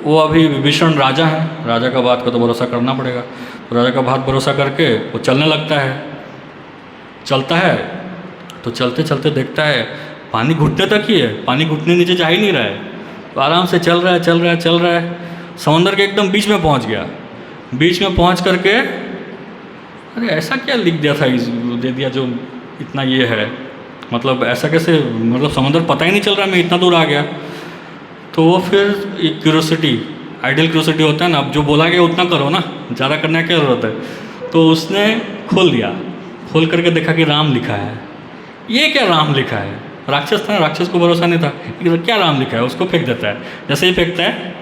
वो अभी विभीषण राजा है, राजा का बात को तो भरोसा करना पड़ेगा, तो राजा का बात भरोसा करके वो चलने लगता है। चलता है तो चलते चलते देखता है पानी घुटने तक ही है, पानी घुटने नीचे जा ही नहीं रहा है, तो आराम से चल रहा है चल रहा है चल रहा है, समंदर के एकदम बीच में पहुंच गया। बीच में पहुंच करके अरे ऐसा क्या लिख दिया था, दे दिया जो इतना ये है, मतलब ऐसा कैसे, मतलब समंदर पता ही नहीं चल रहा मैं इतना दूर आ गया। तो वो फिर एक क्यूरोसिटी, आइडियल क्यूरोसिटी होता है ना, अब जो बोला गया उतना करो ना, ज़्यादा करने की क्या ज़रूरत है। तो उसने खोल दिया, खोल करके देखा कि राम लिखा है। ये क्या राम लिखा है, राक्षस था, राक्षस को भरोसा नहीं था, क्या राम लिखा है, उसको फेंक देता है, जैसे ही फेंकता है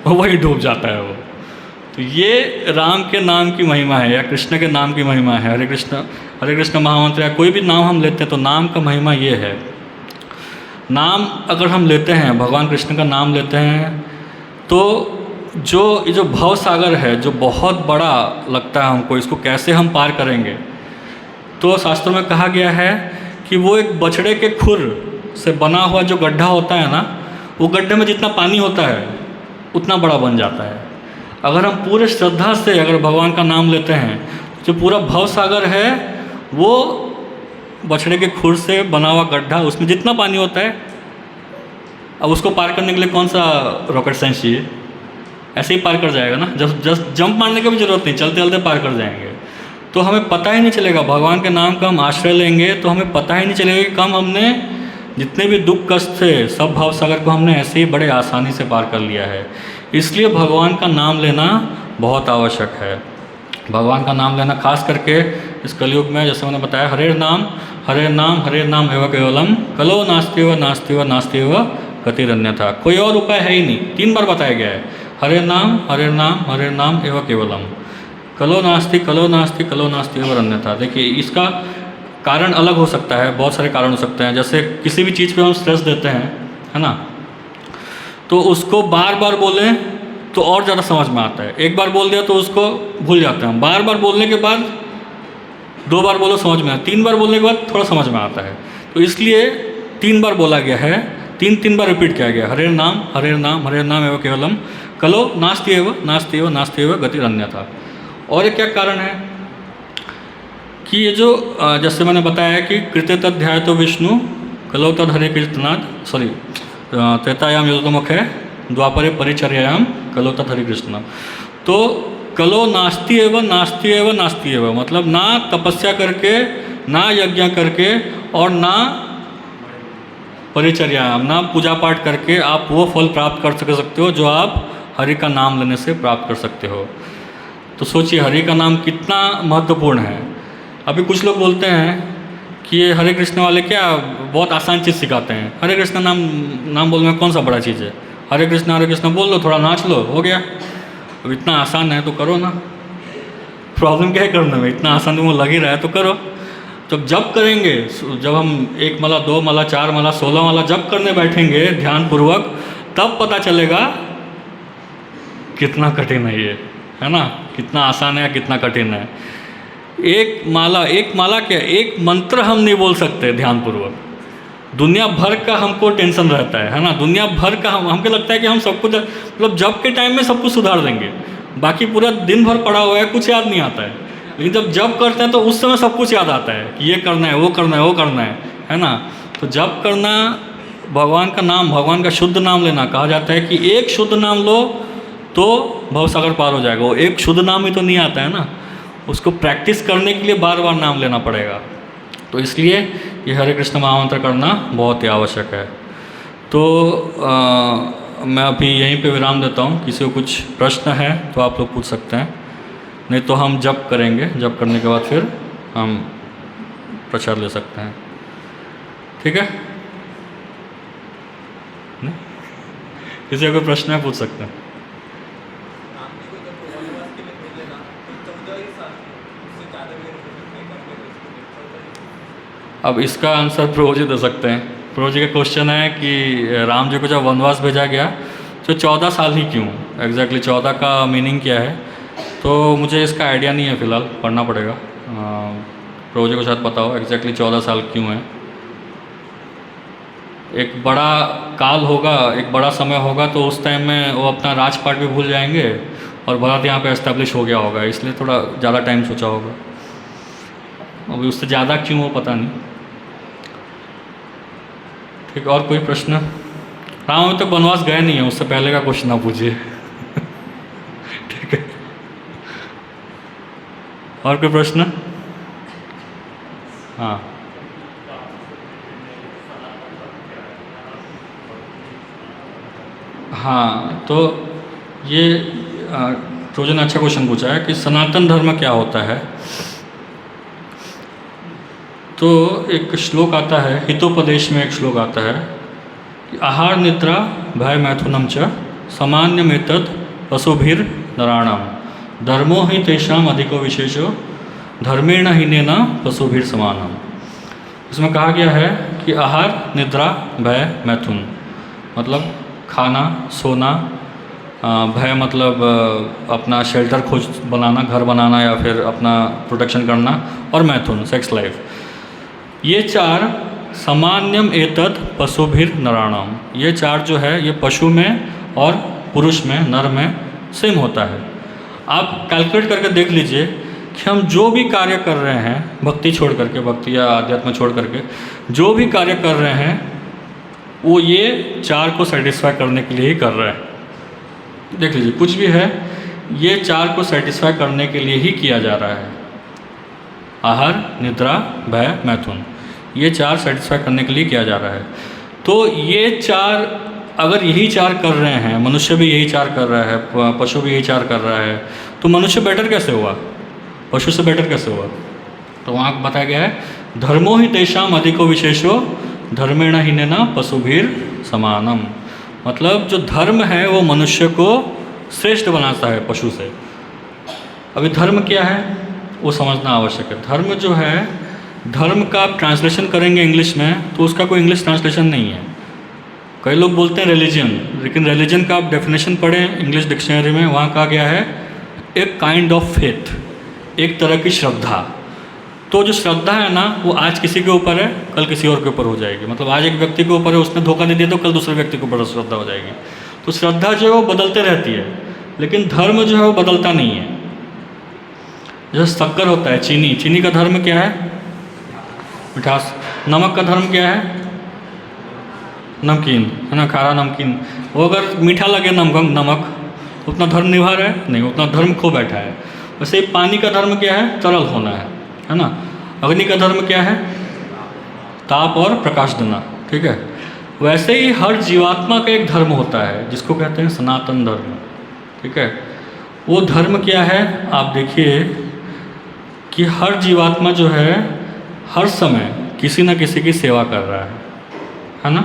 वही डूब जाता है वो। तो ये राम के नाम की महिमा है, या कृष्ण के नाम की महिमा है। हरे कृष्ण महामंत्र या कोई भी नाम हम लेते हैं तो नाम का महिमा ये है। नाम अगर हम लेते हैं, भगवान कृष्ण का नाम लेते हैं, तो ये जो भव सागर है, जो बहुत बड़ा लगता है हमको, इसको कैसे हम पार करेंगे, तो शास्त्रों में कहा गया है कि वो एक बछड़े के खुर से बना हुआ जो गड्ढा होता है ना, वो गड्ढे में जितना पानी होता है उतना बड़ा बन जाता है। अगर हम पूरे श्रद्धा से अगर भगवान का नाम लेते हैं, जो पूरा भव सागर है वो बछड़े के खुर से बना हुआ गड्ढा, उसमें जितना पानी होता है, अब उसको पार करने के लिए कौन सा रॉकेट साइंस चाहिए, ऐसे ही पार कर जाएगा ना, जस्ट जंप मारने की भी जरूरत नहीं, चलते चलते पार कर जाएंगे। तो हमें पता ही नहीं चलेगा, भगवान के नाम का हम आश्रय लेंगे तो हमें पता ही नहीं चलेगा कि कम हमने जितने भी दुख कष्ट थे सब भाव सागर को हमने ऐसे ही बड़े आसानी से पार कर लिया है। इसलिए भगवान का नाम लेना बहुत आवश्यक है। भगवान का नाम लेना खास करके इस कलयुग में, जैसे मैंने बताया, हरे नाम एवं केवलम, कलो नास्त्यव नास्त्यव नास्त्यव गतिरन्यथा। कोई और उपाय है ही नहीं, 3 बार बताया गया है, हरे नाम एवं केवलम, कलो नास्ति कलो नास्ति कलो नास्ति एवं अन्यथा। देखिए इसका कारण अलग हो सकता है, बहुत सारे कारण हो सकते हैं। जैसे किसी भी चीज़ पे हम स्ट्रेस देते हैं, है ना, तो उसको बार बार बोलें तो और ज़्यादा समझ में आता है। एक बार बोल दिया तो उसको भूल जाते हैं हम, बार बार बोलने के बाद 2 बार बोलो समझ में आता, 3 बार बोलने के बाद थोड़ा समझ में आता है। तो इसलिए 3 बार बोला गया है, 3 बार रिपीट किया गया, हरे नाम एवं केवलम, कलो नास्ति एव गतिरन्यथा। और ये क्या कारण है कि ये जो जैसे मैंने बताया कि कृत्य तध्याय तो विष्णु कलो तद हरे कृष्णनाथ, सॉरी त्रेतायाम युद्धमुख है, द्वापरे परिचर्यायाम कलो तद हरे कृष्ण। तो कलो नास्ति एव मतलब ना तपस्या करके, ना यज्ञ करके, और ना परिचर्यायाम, ना पूजा पाठ करके आप वो फल प्राप्त कर सकते हो जो आप हरि का नाम लेने से प्राप्त कर सकते हो। तो सोचिए हरि का नाम कितना महत्वपूर्ण है। अभी कुछ लोग बोलते हैं कि ये हरे कृष्ण वाले क्या बहुत आसान चीज़ सिखाते हैं, हरे कृष्ण नाम बोलने में कौन सा बड़ा चीज़ है, हरे कृष्ण बोल लो, थोड़ा नाच लो, हो गया। अब इतना आसान है तो करो ना, प्रॉब्लम क्या है करने में, इतना आसान वो लग ही रहा है तो करो। तो जब करेंगे, जब हम 1 माला 2 माला 4 माला 16 माला जब करने बैठेंगे ध्यानपूर्वक, तब पता चलेगा कितना कठिन है ये, है ना, कितना आसान है या कितना कठिन है। एक माला क्या, एक मंत्र हम नहीं बोल सकते ध्यानपूर्वक, दुनिया भर का हमको टेंशन रहता है ना, दुनिया भर का हमको लगता है कि हम सब कुछ, मतलब जब के टाइम में सब कुछ सुधार देंगे, बाकी पूरा दिन भर पड़ा हुआ है, कुछ याद नहीं आता है। लेकिन जब करते हैं तो उस समय सब कुछ याद आता है कि ये करना है, वो करना है ना। तो जब करना भगवान का नाम, भगवान का शुद्ध नाम लेना, कहा जाता है कि एक शुद्ध नाम लो तो भवसागर पार हो जाएगा। वो एक शुद्ध नाम ही तो नहीं आता है ना, उसको प्रैक्टिस करने के लिए बार बार नाम लेना पड़ेगा। तो इसलिए ये हरे कृष्ण महामंत्र करना बहुत ही आवश्यक है। तो मैं अभी यहीं पे विराम देता हूँ। किसी को कुछ प्रश्न है तो आप लोग पूछ सकते हैं, नहीं तो हम जप करेंगे। जप करने के बाद फिर हम प्रसाद ले सकते हैं। ठीक है? नहीं? किसी का कोई प्रश्न है पूछ सकते हैं। अब इसका आंसर प्रभु जी दे सकते हैं। प्रभु जी का क्वेश्चन है कि राम जी को जब वनवास भेजा गया तो 14 साल ही क्यों? एग्जैक्टली 14 का मीनिंग क्या है? तो मुझे इसका आइडिया नहीं है फ़िलहाल, पढ़ना पड़ेगा। प्रभु जी को शायद पता हो एग्जैक्टली 14 साल क्यों है। एक बड़ा काल होगा, एक बड़ा समय होगा, तो उस टाइम में वो अपना राजपाट भी भूल जाएंगे और भारत यहाँ पे एस्टेब्लिश हो गया होगा, इसलिए थोड़ा ज़्यादा टाइम सोचा होगा। अभी उससे ज़्यादा क्यों वो पता नहीं। ठीक, और कोई प्रश्न? राम अभी तक वनवास गए नहीं है, उससे पहले का क्वेश्चन आप पूछिए। ठीक है, और कोई प्रश्न? हाँ, हाँ, तो ये रोजन ने अच्छा क्वेश्चन पूछा है कि सनातन धर्म क्या होता है। तो एक श्लोक आता है, हितोपदेश में एक श्लोक आता है कि आहार निद्रा भय मैथुनम च सामान्यमेतत् पशुभिर नराणाम धर्मो हि तेषाम अधिको विशेषो धर्मेण हीनेन पशुभिर समानम। इसमें कहा गया है कि आहार निद्रा भय मैथुन मतलब खाना सोना, भय मतलब अपना शेल्टर खोज बनाना, घर बनाना या फिर अपना प्रोटेक्शन करना, और मैथुन सेक्स लाइफ। ये चार सामान्यम एतत् पशुभिर नराणाम, ये चार जो है ये पशु में और पुरुष में, नर में सेम होता है। आप कैलकुलेट करके देख लीजिए कि हम जो भी कार्य कर रहे हैं, भक्ति छोड़ करके, भक्ति या आध्यात्म छोड़ करके जो भी कार्य कर रहे हैं वो ये चार को सेटिस्फाई करने के लिए ही कर रहे हैं। देख लीजिए, कुछ भी है ये चार को सेटिस्फाई करने के लिए ही किया जा रहा है। आहार निद्रा भय मैथुन, ये चार सेटिस्फाई करने के लिए किया जा रहा है। तो ये चार, अगर यही चार कर रहे हैं, मनुष्य भी यही चार कर रहा है, पशु भी यही चार कर रहा है, तो मनुष्य बेटर कैसे हुआ, पशु से बेटर कैसे हुआ? तो वहाँ बताया गया है धर्मो ही तेषाम अधिको विशेषो धर्मेण हीनेन पशुभिर समानम। मतलब जो धर्म है वो मनुष्य को श्रेष्ठ बनाता है पशु से। अभी धर्म क्या है वो समझना आवश्यक है। धर्म जो है, धर्म का आप ट्रांसलेशन करेंगे इंग्लिश में तो उसका कोई इंग्लिश ट्रांसलेशन नहीं है। कई लोग बोलते हैं रिलीजन, लेकिन रिलीजन का आप डेफिनेशन पढ़ें इंग्लिश डिक्शनरी में, वहाँ कहा गया है एक काइंड ऑफ फेथ, एक तरह की श्रद्धा। तो जो श्रद्धा है ना वो आज किसी के ऊपर है, कल किसी और के ऊपर हो जाएगी। मतलब आज एक व्यक्ति के ऊपर है, उसने धोखा दे दिया तो कल दूसरे व्यक्ति के ऊपर श्रद्धा हो जाएगी। तो श्रद्धा जो है वो बदलते रहती है, लेकिन धर्म जो है वो बदलता नहीं है। जैसे शक्कर होता है, चीनी, चीनी का धर्म क्या है? मिठास। नमक का धर्म क्या है? नमकीन, है ना, खारा नमकीन। वो अगर मीठा लगे नमक उतना धर्म निभा रहा है नहीं, उतना धर्म खो बैठा है। वैसे पानी का धर्म क्या है? तरल होना है ना। अग्नि का धर्म क्या है? ताप और प्रकाश देना, ठीक है। वैसे ही हर जीवात्मा का एक धर्म होता है जिसको कहते हैं सनातन धर्म, ठीक है। वो धर्म क्या है? आप देखिए कि हर जीवात्मा जो है हर समय किसी न किसी की सेवा कर रहा है ना,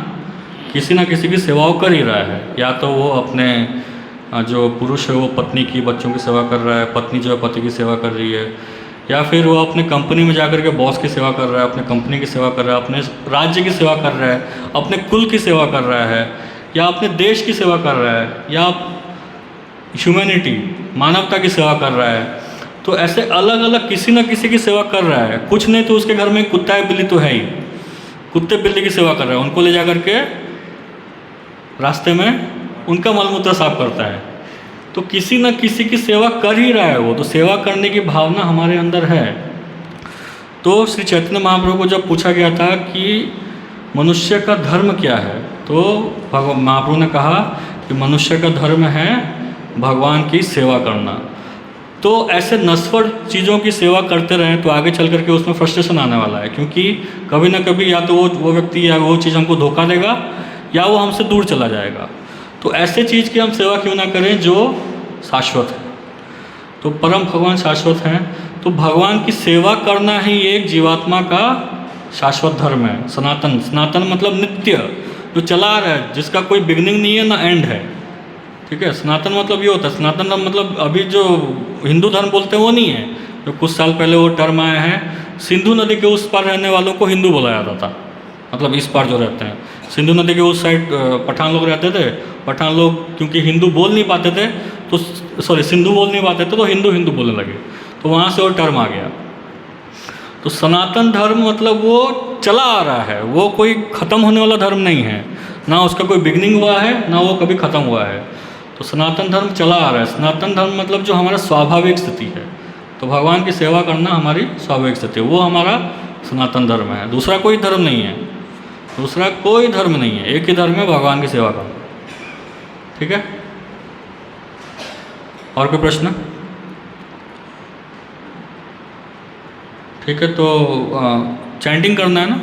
किसी न किसी की सेवाओं कर ही रहा है। या तो वो अपने जो पुरुष है वो पत्नी की, बच्चों की सेवा कर रहा है, पत्नी जो है पति की सेवा कर रही है, या फिर वो अपने कंपनी में जाकर के बॉस की सेवा कर रहा है, अपने कंपनी की सेवा कर रहा है, अपने राज्य की सेवा कर रहा है, अपने कुल की सेवा कर रहा है, या अपने देश की सेवा कर रहा है, या ह्यूमैनिटी, मानवता की सेवा कर रहा है। तो ऐसे अलग अलग किसी न किसी की सेवा कर रहा है। कुछ नहीं तो उसके घर में कुत्ता है, बिल्ली तो है ही, कुत्ते बिल्ली की सेवा कर रहा है, उनको ले जा करके रास्ते में उनका मलमूत्र साफ करता है। तो किसी न किसी की सेवा कर ही रहा है वो, तो सेवा करने की भावना हमारे अंदर है। तो श्री चैतन्य महाप्रभु को जब पूछा गया था कि मनुष्य का धर्म क्या है, तो महाप्रभु ने कहा कि मनुष्य का धर्म है भगवान की सेवा करना। तो ऐसे नश्वर चीज़ों की सेवा करते रहें तो आगे चल करके उसमें फ्रस्ट्रेशन आने वाला है, क्योंकि कभी ना कभी या तो वो व्यक्ति या वो चीज़ हमको धोखा देगा या वो हमसे दूर चला जाएगा। तो ऐसे चीज़ की हम सेवा क्यों ना करें जो शाश्वत है। तो परम भगवान शाश्वत हैं, तो भगवान की सेवा करना ही एक जीवात्मा का शाश्वत धर्म है। सनातन, सनातन मतलब नित्य, जो चला आ रहा है, जिसका कोई बिगनिंग नहीं है ना एंड है। ठीक है, सनातन मतलब ये होता है, सनातन धर्म मतलब अभी जो हिंदू धर्म बोलते हैं वो नहीं है, जो कुछ साल पहले वो टर्म आया है, सिंधु नदी के उस पार रहने वालों को हिंदू बोला जाता था। मतलब इस पार जो रहते हैं, सिंधु नदी के उस साइड पठान लोग रहते थे। पठान लोग क्योंकि हिंदू बोल नहीं पाते थे, तो सॉरी सिंधु बोल नहीं पाते थे, तो हिंदू हिंदू बोलने लगे, तो वहाँ से वो टर्म आ गया। तो सनातन धर्म मतलब वो चला आ रहा है, वो कोई ख़त्म होने वाला धर्म नहीं है, ना उसका कोई बिगनिंग हुआ है ना वो कभी ख़त्म हुआ है। तो सनातन धर्म चला आ रहा है। सनातन धर्म मतलब जो हमारा स्वाभाविक स्थिति है, तो भगवान की सेवा करना हमारी स्वाभाविक स्थिति है, वो हमारा सनातन धर्म है। दूसरा कोई धर्म नहीं है, दूसरा कोई धर्म नहीं है, एक ही धर्म है, भगवान की सेवा करना। ठीक है, और कोई प्रश्न? ठीक है, तो चैंटिंग करना है ना,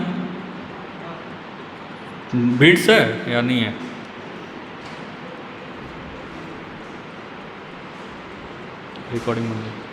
बीट्स है या नहीं है? रिकॉर्डिंग बंद है।